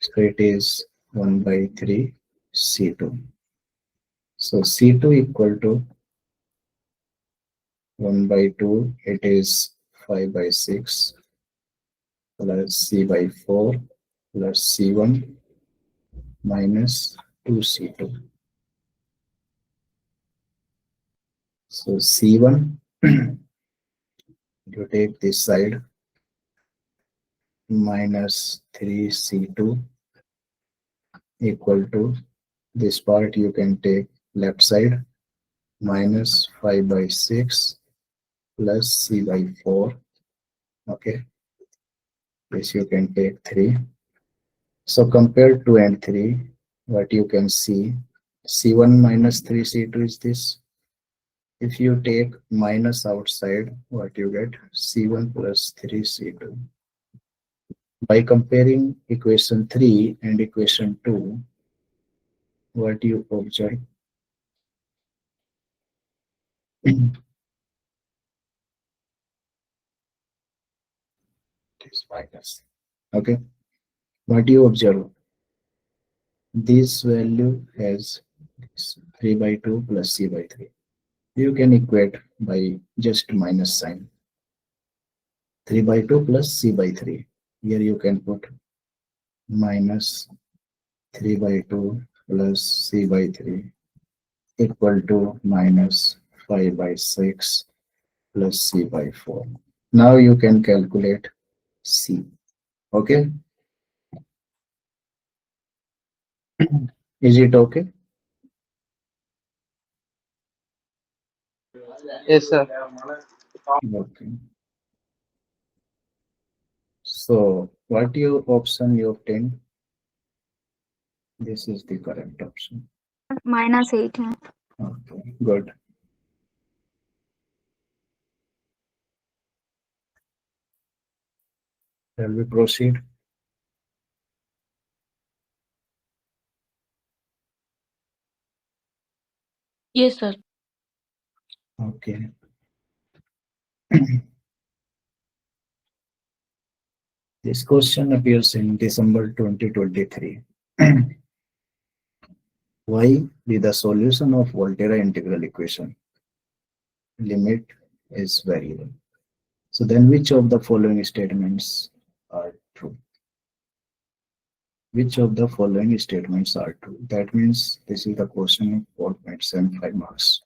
So it is 1/3 c2. So c2 equal to 1/2, it is 5/6 plus c/4 plus c1 minus 2c2. So c1, you take this side minus 3c2 equal to this part you can take left side minus 5/6 plus c/4. Okay, this you can take 3. So compare 2 and 3, what you can see, c1 minus 3c2 is this. If you take minus outside, what you get? c1 plus 3c2. By comparing equation 3 and equation 2, what you observe? This minus. Okay. What you observe? This value has 3/2 plus c/3. You can equate by just minus sign. 3/2 plus c/3. Here you can put minus 3/2 plus c/3 equal to minus 5/6 plus c/4. Now you can calculate c. Okay. Is it okay? Yes, sir. Okay. So what option you obtained? This is the correct option. Minus 8. Okay, good. Shall we proceed? Yes, sir. Okay. This question appears in December 2023. Why did the solution of Volterra integral equation limit is variable? So then which of the following statements are true? Which of the following statements are true? That means this is the question of 4.75 marks.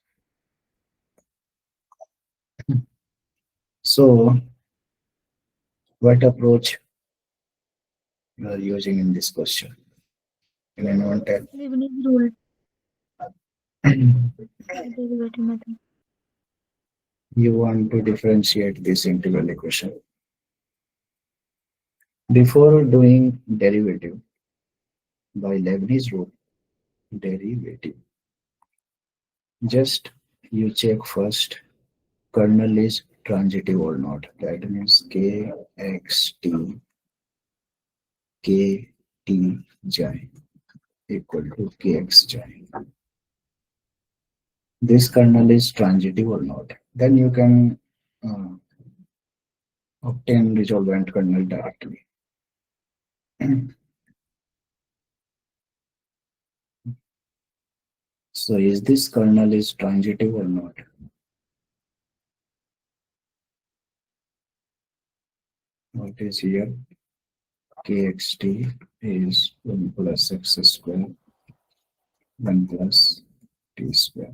So, what approach you are using in this question? Can anyone tell? Leibniz rule. Derivative method. You want to differentiate this integral equation. Before doing derivative by Leibniz rule, derivative, just you check first kernel is transitive or not. That means kxt 𝗘𝗏 equal to kxj. This kernel is transitive or not. Then you can obtain resolvent kernel directly. So is this kernel is transitive or not? What is here? Kxt is 1 plus x square 1 plus t square.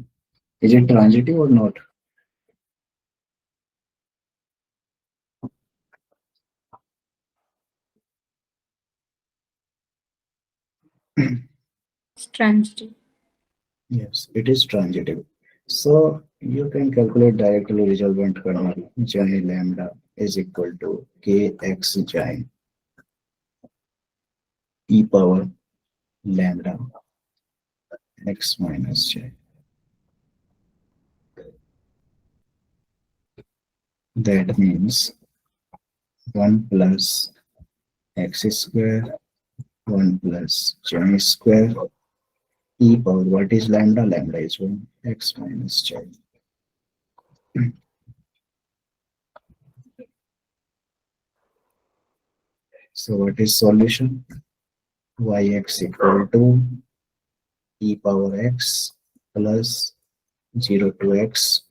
Is it transitive or not? It's transitive. Yes, it is transitive. So you can calculate directly resolvent kernel j lambda is equal to kxj e power lambda x minus j. That means 1 plus x square 1 plus j square e power, what is lambda? Lambda is 1 x minus j. So what is solution? Yx equal to e power x plus 0 to x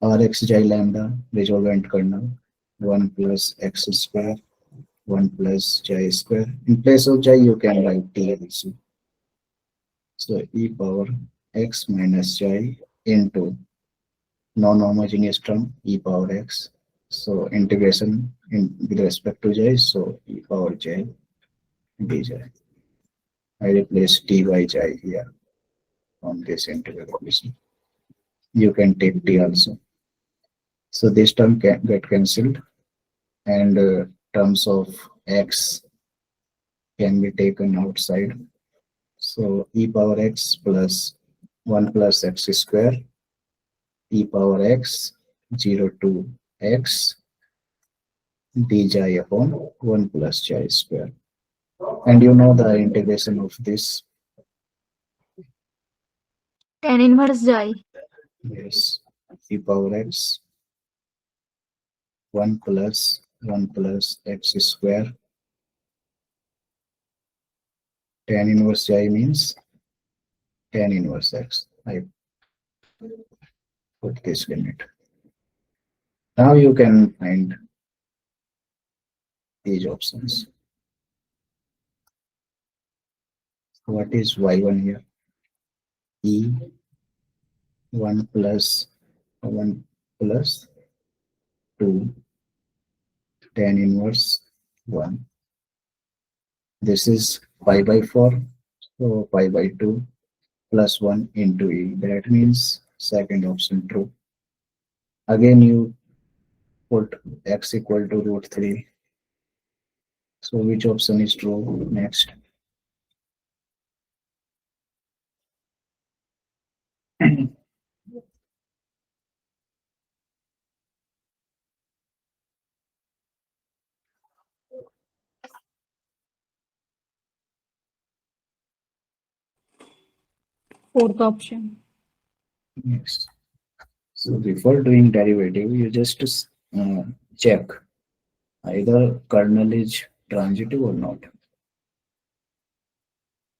rx j lambda resolvent kernel 1 plus x square 1 plus j square. In place of j you can write t also. So e power x minus j into non-homogeneous term e power x. So integration with respect to j, so e power j dj. I replace t by j here on this integral equation. You can take t also. So this term can get cancelled, and terms of x can be taken outside. So e power x plus 1 plus x square e power x 0 to x dj upon 1 plus j square. And you know the integration of this. Tan inverse j. Yes, e power x 1 plus x square. Tan inverse j means tan inverse x. I put this limit. Now you can find these options. What is y1 here? E 1 plus 2 tan inverse 1. This is pi by 4, so pi by 2 plus 1 into e. That means second option true. Again you put x equal to √3. So which option is true next? Fourth option. Yes. So before doing derivative, you just check either kernel is transitive or not.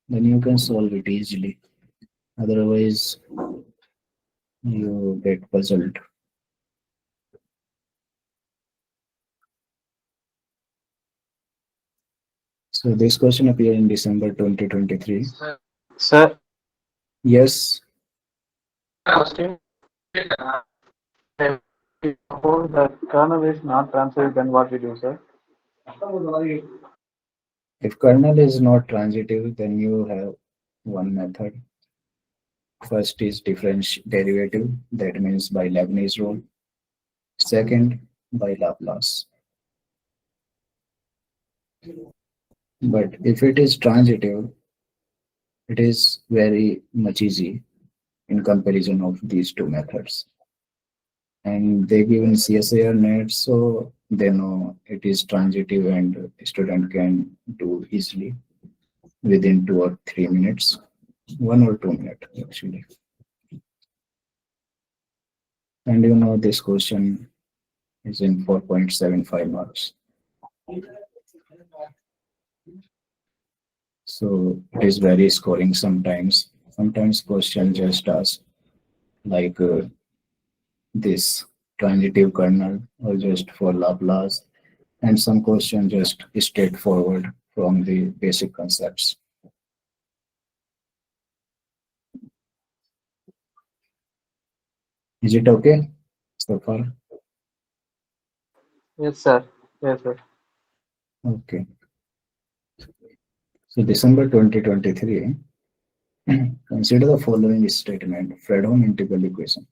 Then you can solve it easily. Otherwise, you get puzzled. So this question appeared in December 2023. Sir, Yes. question. Suppose the kernel is not transitive, then what we do, sir? If kernel is not transitive, then you have one method. First is differential derivative, that means by Leibniz rule. Second, by Laplace. But if it is transitive, it is very much easy in comparison of these two methods. And they given CSIR net, so they know it is transitive and student can do easily within 2 or 3 minutes, 1 or 2 minutes actually. And you know this question is in 4.75 marks. So it is very scoring sometimes. Sometimes question just ask like this transitive kernel or just for Laplace, and some question just straightforward from the basic concepts. Is it okay so far? Yes, sir. Yes, sir. Okay. So December 2023, consider the following statement, Fredholm integral equation.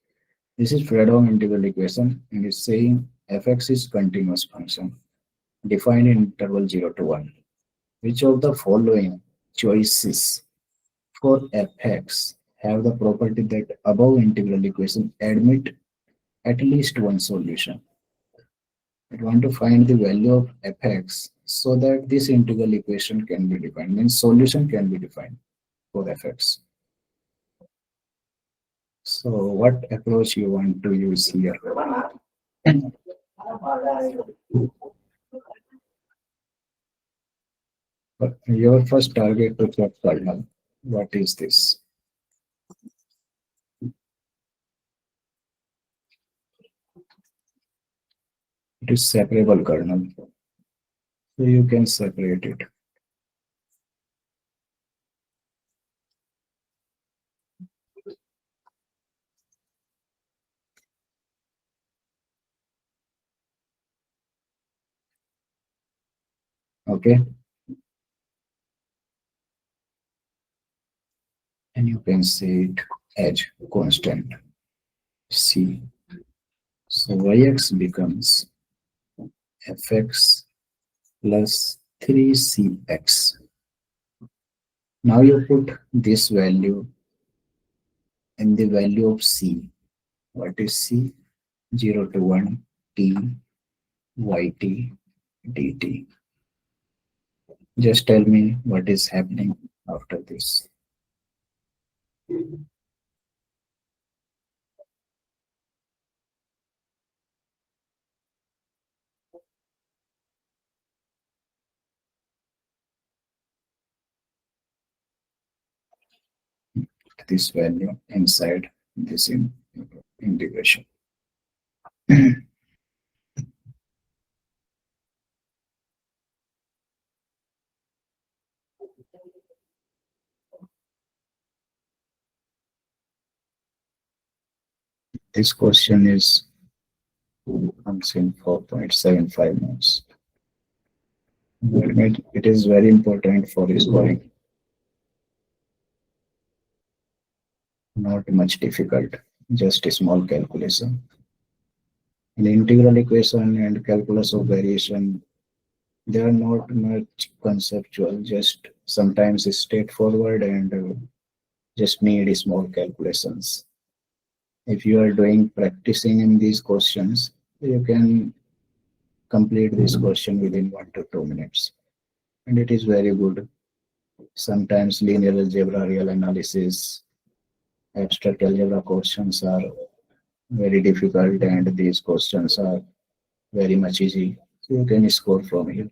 This is Fredholm integral equation and it's saying fx is continuous function defined in interval 0 to 1. Which of the following choices for fx have the property that above integral equation admit at least one solution? I want to find the value of fx so that this integral equation can be defined, means solution can be defined for fx. So what approach you want to use here? But your first target to check kernel, what is this? It is separable kernel. So you can separate it. Okay. And you can say it as constant C. So Yx becomes fx plus 3cx. Now you put this value in the value of C. What is C? 0 to 1 t yt dt. Just tell me what is happening after this. This value inside this integration. This question comes in 4.75 marks. It is very important for scoring. Not much difficult, just a small calculation. In integral equation and calculus of variation, they are not much conceptual, just sometimes straightforward and just need small calculations. If you are doing practicing in these questions, you can complete this question within 1 to 2 minutes. And it is very good. Sometimes linear algebra, real analysis, abstract algebra questions are very difficult and these questions are very much easy. So you can score from here.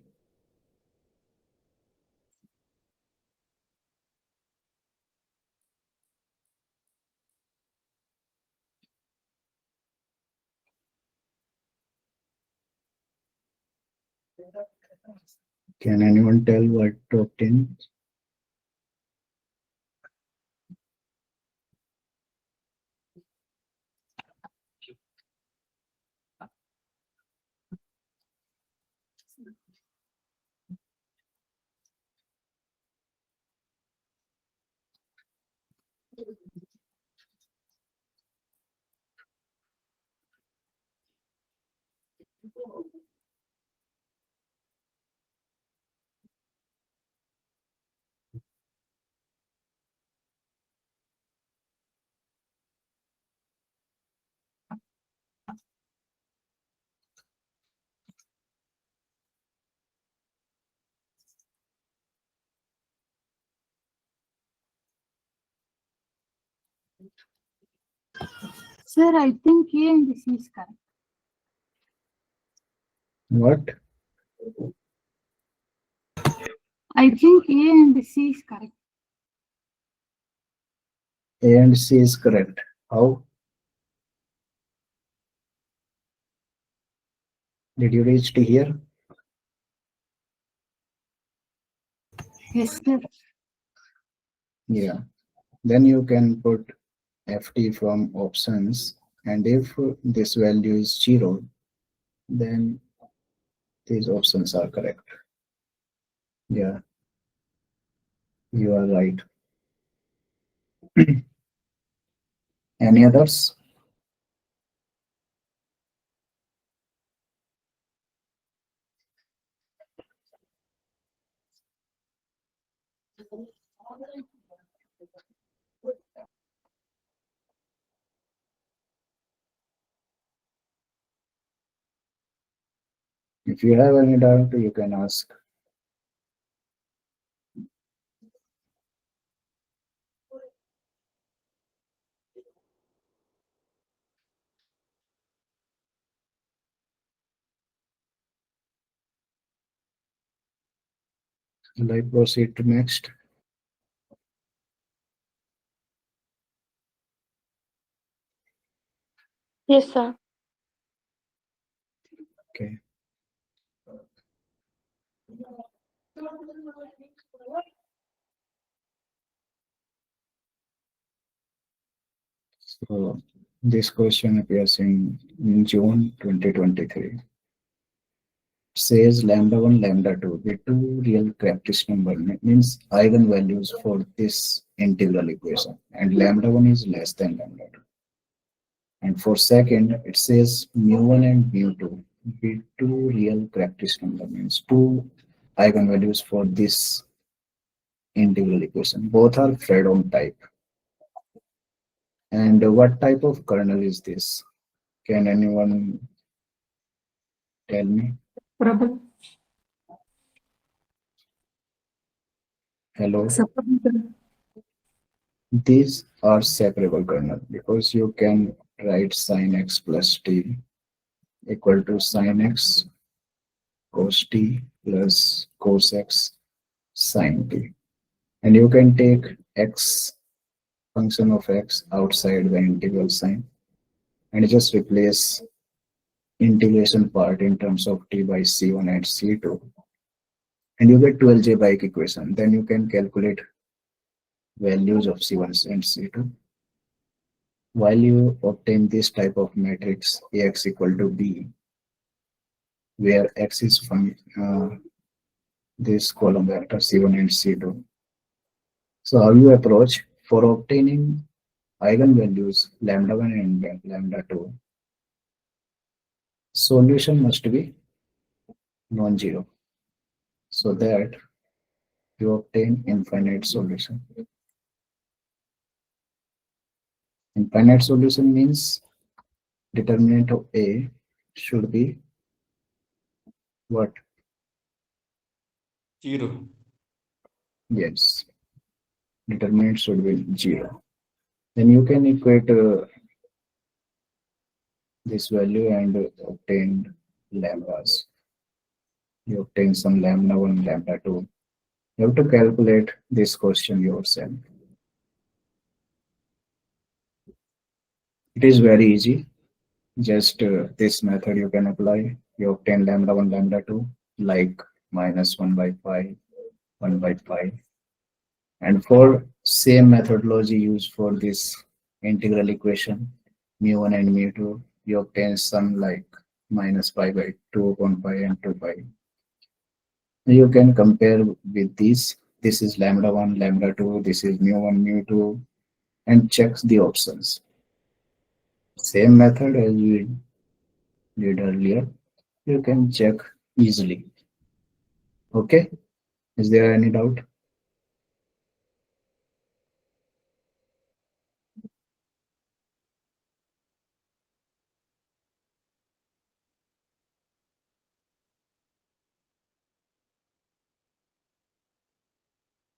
Can anyone tell what to obtain? Sir, I think A and C is correct. What? I think A and C is correct. A and C is correct. How? Did you reach to here? Yes, sir. Yeah. Then you can put ft from options, and if this value is 0, then these options are correct. Yeah, you are right. Any others? If you have any doubt, you can ask. Shall I proceed to next? Yes, sir. Okay. So this question appears in June 2023. Says lambda1, lambda2 be two real characteristic number, means eigenvalues for this integral equation, and lambda1 is less than lambda2. And for second, it says mu1 and mu2 be two real characteristic number, means two eigenvalues for this integral equation. Both are Fredholm type. And what type of kernel is this? Can anyone tell me? Prabhu. Hello? These are separable kernel because you can write sin x plus t equal to sin x cos t plus cos x sin t. And you can take x function of x outside the integral sign and just replace integration part in terms of t by c1 and c2, and you get 𝗠𝗁𝗵 equation. Then you can calculate values of c1 and c2. While you obtain this type of matrix Ax equal to b, where x is from this column vector c1 and c2. So how you approach for obtaining eigenvalues lambda1 and lambda2? Solution must be non-zero, so that you obtain infinite solution. Infinite solution means determinant of A should be what? 0. Yes, determinant should be 0. Then you can equate this value and obtain lambdas. You obtain some lambda1, lambda2. You have to calculate this question yourself. It is very easy. Just this method you can apply. You obtain lambda1, lambda2 like minus 1 by pi, 1 by pi. And for same methodology used for this integral equation, mu1 and mu2, you obtain sum like minus pi by 2 upon pi and 2 pi. You can compare with these. This is lambda 1, lambda 2, this is mu1, mu2, and checks the options. Same method as we did earlier, you can check easily. Okay, is there any doubt?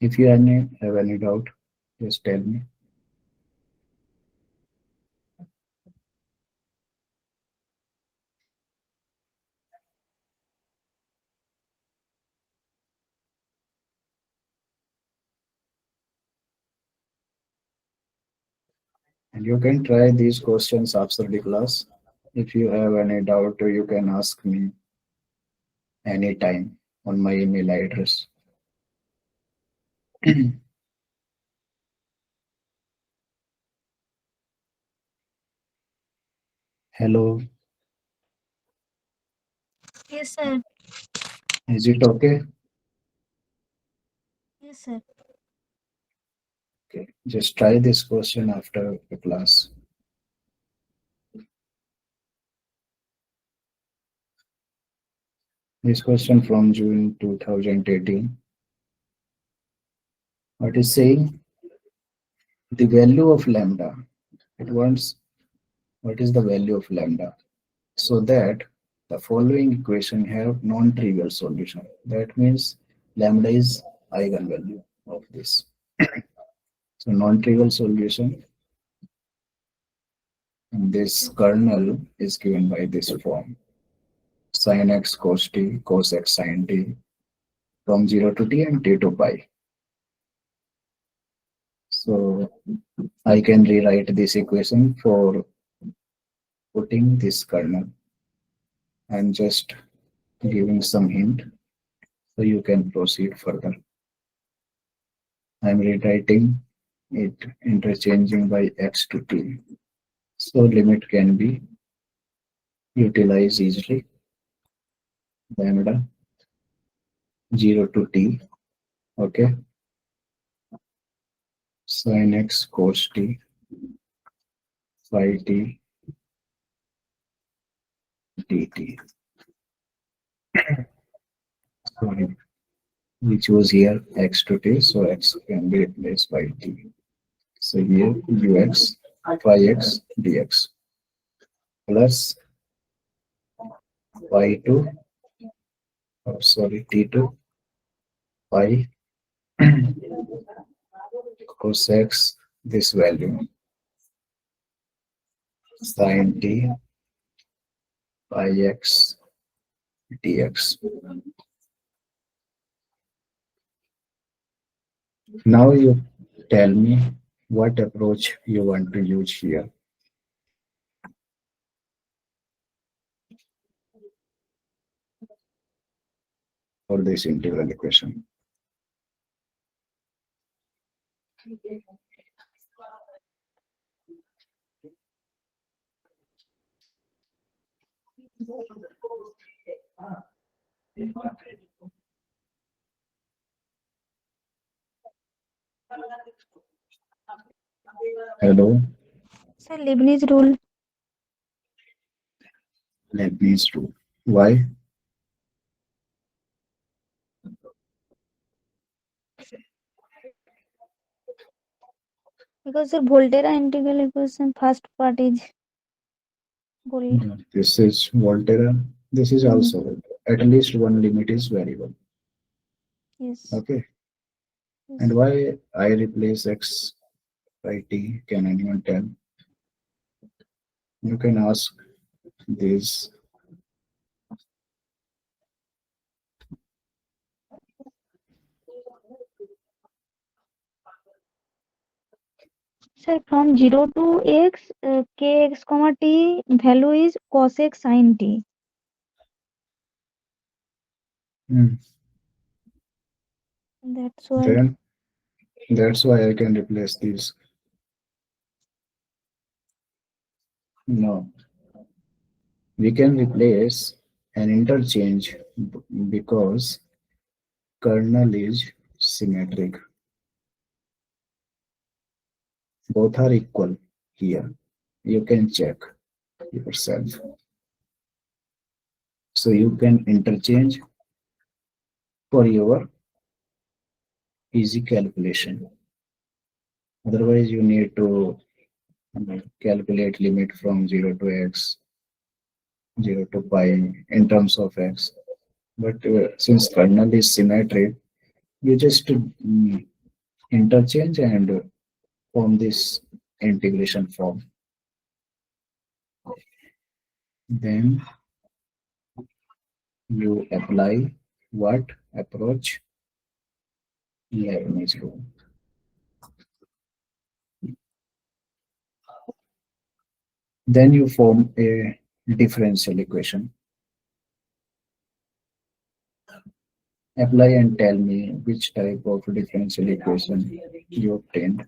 If you have any doubt, just tell me. And you can try these questions after the class. If you have any doubt, you can ask me anytime on my email address. Hello, Yes, sir. is it okay? Yes, sir. Okay, just try this question after the class. This question from June 2018. What is saying? The value of lambda. It wants what is the value of lambda, so that the following equation have non-trivial solution. That means lambda is eigenvalue of this. So non-trivial solution, and this kernel is given by this form: sin x cos t cos x sin t from 0 to t and t to pi. So I can rewrite this equation for putting this kernel and just giving some hint so you can proceed further. I'm rewriting it interchanging by x to t. So limit can be utilized easily. Lambda 0 to t, okay, sin x cos t phi t dt. Sorry, we choose here x to t, so x can be replaced by t. So here ux phi x dx plus phi to, oh, sorry, t2 pi cos x, this value sin t pi x dx. Now you tell me what approach you want to use here. For this integral equation. Hello, Sir, Leibniz rule. Leibniz rule. Why? Because the Volterra integral equation first part is This is Volterra. This is also Volterra. At least one limit is variable. yes. Okay. Yes. And why I replace x by t? Can anyone tell? You can ask this. Sir, from 0 to x, kx comma t value is cos x sin t. That's why. Then that's why I can replace these. No, we can replace an interchange because kernel is symmetric. Both are equal here. You can check yourself. So you can interchange for your easy calculation. Otherwise, you need to calculate limit from 0 to x, 0 to pi in terms of x. But since kernel is symmetric, you just interchange and form this integration form. Then you apply what approach? Leibniz rule. Then you form a differential equation. Apply and tell me which type of differential equation you obtained.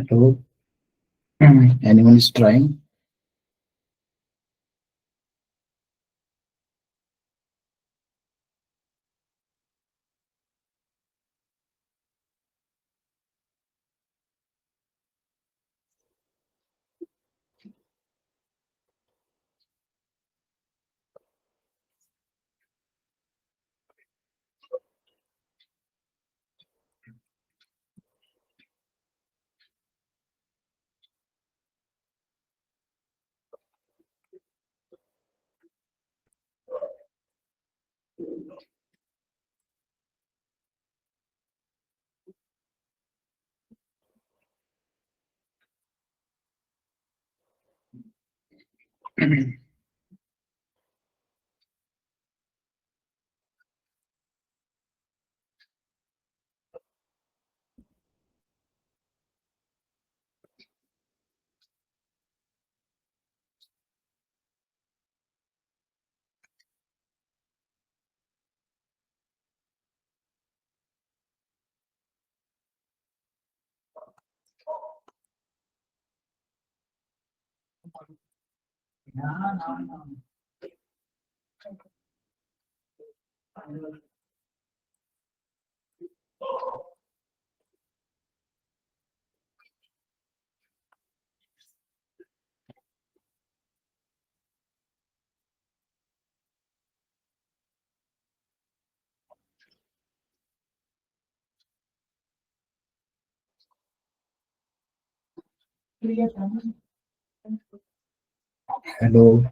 Hello? Anyone is trying? Hello.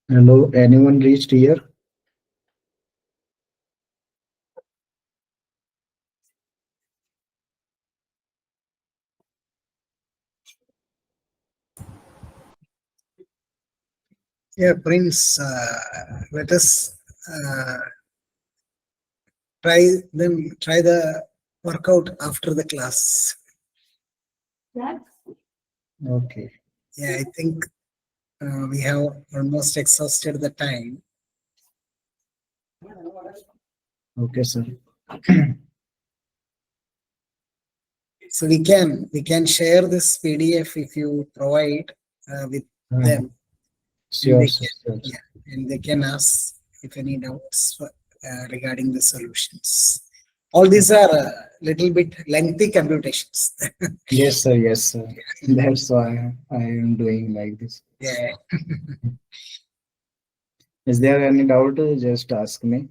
Hello, anyone reached here? Yeah, Prince, let us try the workout after the class. Okay. Yeah, I think we have almost exhausted the time. Okay, sir. So we can share this PDF if you provide with them. Sure, they sir, can, sure. yeah, and they can ask if any doubts regarding the solutions. All these are a little bit lengthy computations. Yes, sir. Yes, sir. That's why I am doing like this. Yeah. Is there any doubt? Just ask me.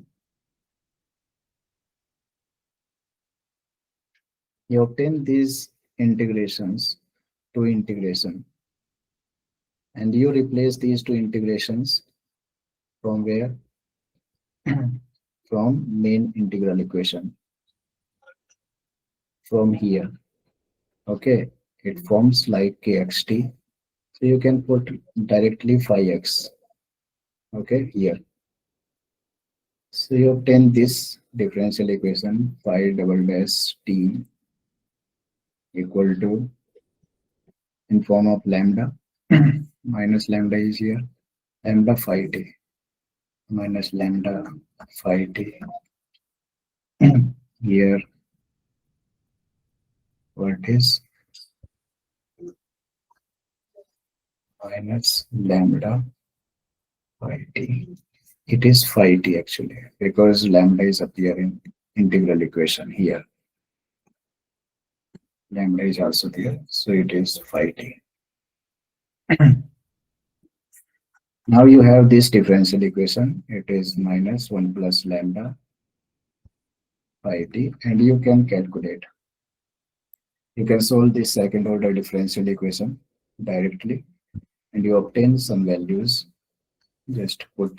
You obtain these integrations, two integration, and you replace these two integrations from where? From main integral equation. From here. Okay, it forms like kxt. So you can put directly phi x. Okay, here. So you obtain this differential equation phi double dash t equal to, in form of lambda minus lambda is here, lambda phi t minus lambda phi t. Here what is minus lambda phi t. It is phi t actually, because lambda is appearing integral equation here. Lambda is also there, so it is phi t. Now you have this differential equation. It is minus 1 plus lambda phi t, and you can calculate. You can solve this second order differential equation directly, and you obtain some values. Just put,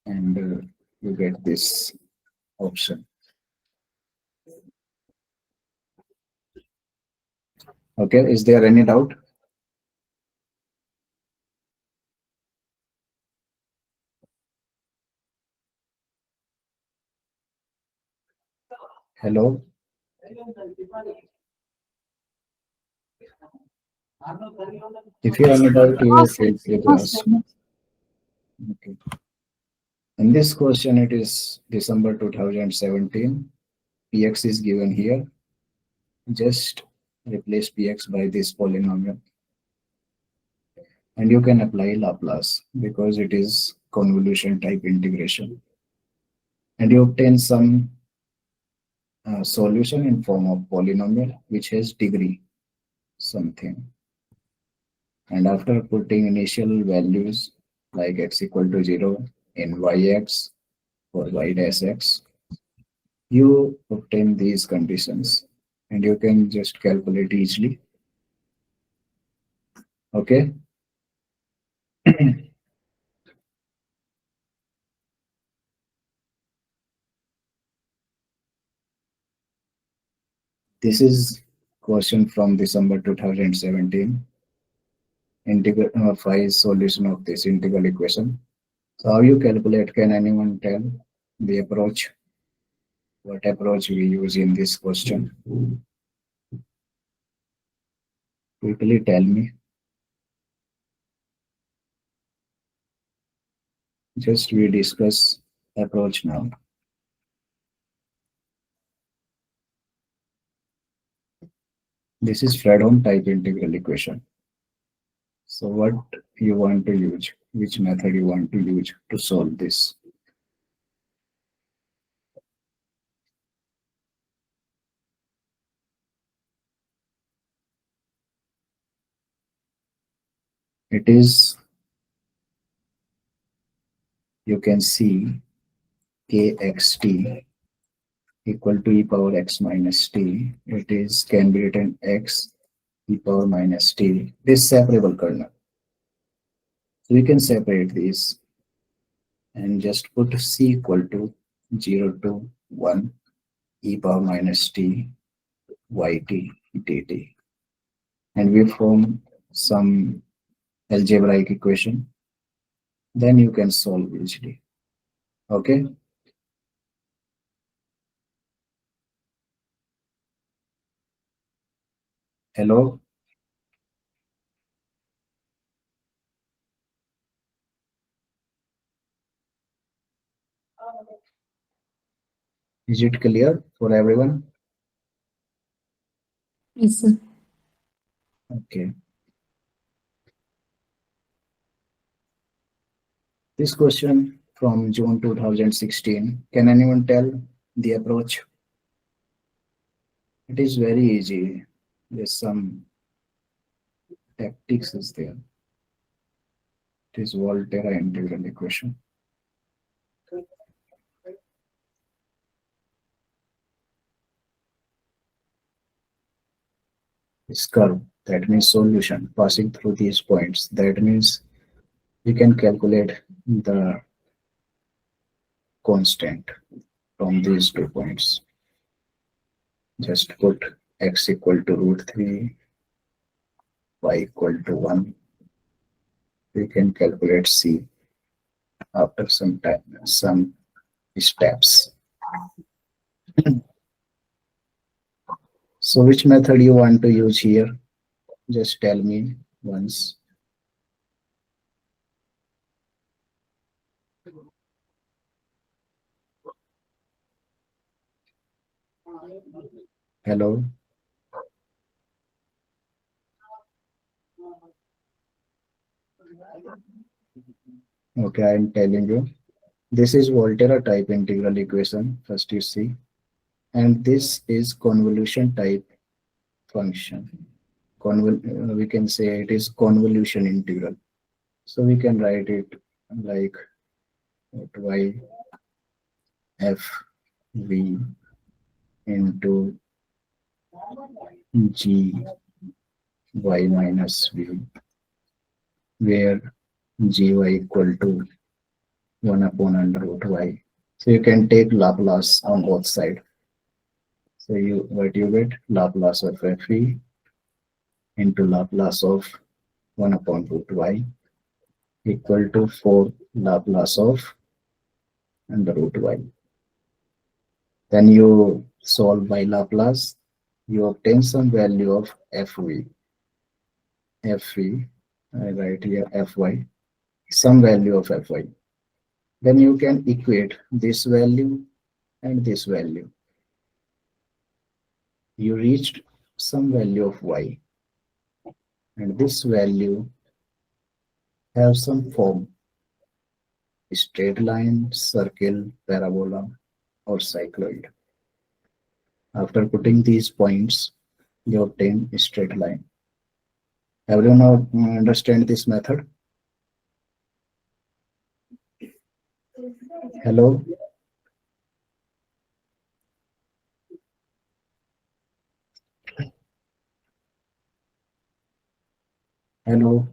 and you get this option. Okay, is there any doubt? Hello? If you have any doubt, you will feel free to ask. Okay. In this question, it is December 2017. Px is given here. Just replace Px by this polynomial. And you can apply Laplace because it is convolution type integration. And you obtain some solution in form of polynomial which has degree something. And after putting initial values like x equal to 0 in yx or y dash x, you obtain these conditions and you can just calculate easily. Okay. This is question from December 2017. Integral 5 solution of this integral equation. So how you calculate? Can anyone tell the approach? What approach we use in this question? Quickly tell me. Just we discuss approach now. This is Fredholm type integral equation. So what you want to use? Which method you want to use to solve this? It is, you can see kxt equal to e power x minus t. It is can be written x e power minus t. This separable kernel. So we can separate these and just put c equal to 0 to 1 e power minus t yt dt. And we form some algebraic equation. Then you can solve easily. Okay. Hello. Is it clear for everyone? Yes, sir. Okay. This question from June 2016. Can anyone tell the approach? It is very easy. There's some tactics is there. It is Volterra integral equation. This curve, that means solution passing through these points. That means we can calculate the constant from these 2 points. Just put x equal to √3, y equal to 1. We can calculate c after some time, some steps. So which method you want to use here? Just tell me once. Hello. Okay, I am telling you. This is Volterra type integral equation, first you see. And this is convolution type function. We can say it is convolution integral. So we can write it like y f v into g y minus v, where gy equal to 1 upon under root y. So you can take Laplace on both sides. So what you get? Laplace of fe into Laplace of 1 upon root y equal to 4 Laplace of under root y. Then you solve by Laplace, you obtain some value of fv. I write here fy, some value of fy. Then you can equate this value and this value. You reached some value of y, and this value have some form: straight line, circle, parabola, or cycloid. After putting these points, you obtain a straight line. Everyone now understand this method? Hello? Hello?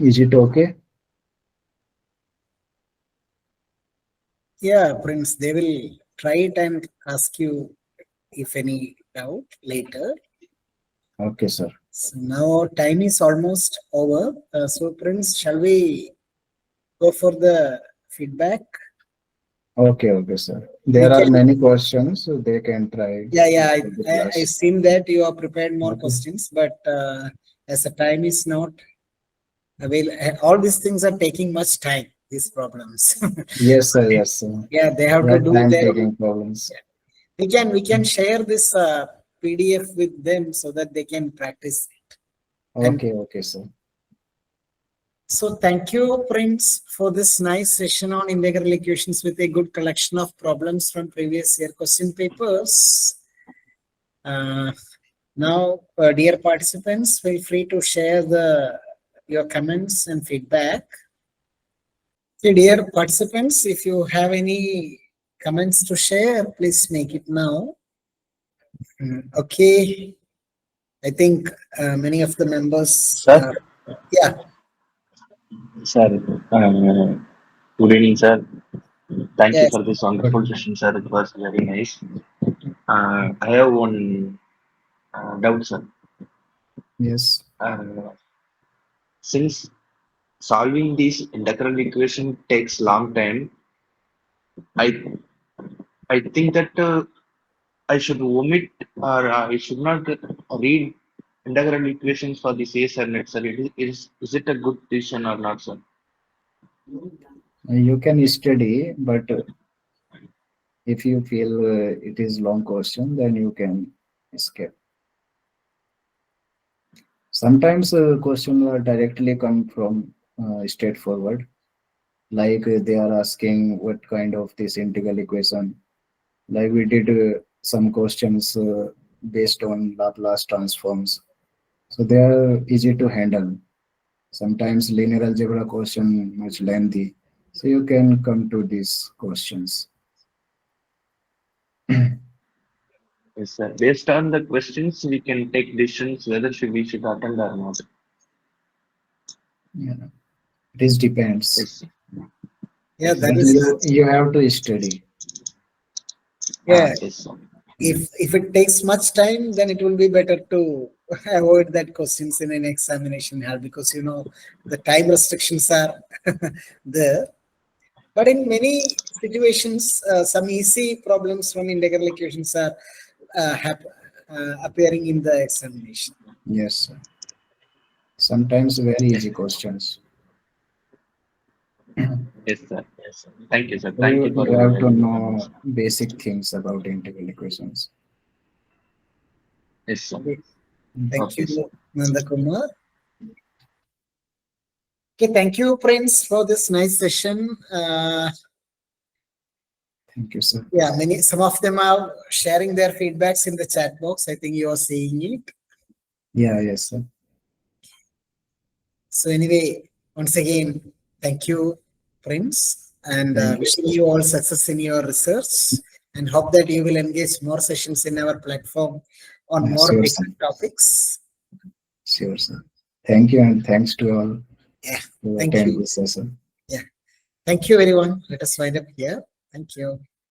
Is it okay? Yeah, Prince, they will try it and ask you if any doubt later. Okay, sir. So now time is almost over. So Prince, shall we go for the feedback? Okay, okay, sir. There are many questions, so they can try. Yeah, with the I class. seen that you have prepared more Okay. questions, but as the time is not available, all these things are taking much time, these problems. Yes, sir. Yes, sir. Yeah, they have to That do time their. taking problems. We can share this PDF with them so that they can practice. Okay, okay, sir. So thank you, Prince, for this nice session on integral equations with a good collection of problems from previous year question papers. Now, dear participants, feel free to share your comments and feedback. Okay, dear participants, if you have any comments to share, please make it now. Okay, I think many of the members. Sir? Yeah. Sir, good evening, sir. Thank you Yes. for this wonderful session, sir. It was very nice. I have one doubt, sir. Yes. Since solving this integral equation takes long time, I think that I should omit or I should not read integral equations for this case, sir. Sir, is it a good decision or not, sir? You can study, but if you feel it is long question, then you can skip. Sometimes question will directly come from straightforward, like they are asking what kind of this integral equation. Like we did some questions based on Laplace transforms, so they are easy to handle. Sometimes linear algebra question much lengthy, so you can come to these questions. Yes, sir. Based on the questions, we can take decisions whether we should attend or not. Yeah, this depends. Yes. Yeah, that But is. you have to study. Yeah. Yes, sir. If it takes much time, then it will be better to avoid that questions in an examination hall, because you know the time restrictions are there. But in many situations, some easy problems from integral equations are appearing in the examination. Yes, sir. Sometimes very easy questions. Yes, sir. Yes, sir. Thank you, sir. So Thank you for you your have to valuable know comments. basic things about integral equations. Yes, sir. Thank Okay, sir. you, Nanda Kumar. Okay, thank you, Prince, for this nice session. Thank you, sir. Yeah, some of them are sharing their feedbacks in the chat box. I think you are seeing it. Yeah, yes, sir. So anyway, once again, thank you, Prince, and Thank you, wishing sir. you all success in your research, and hope that you will engage more sessions in our platform on Yeah, more sure, different sir. topics. Sure, sir. Thank you, and thanks to all Yeah, who thank attend you. this session. Yeah, thank you, everyone. Let us wind up here. Thank you.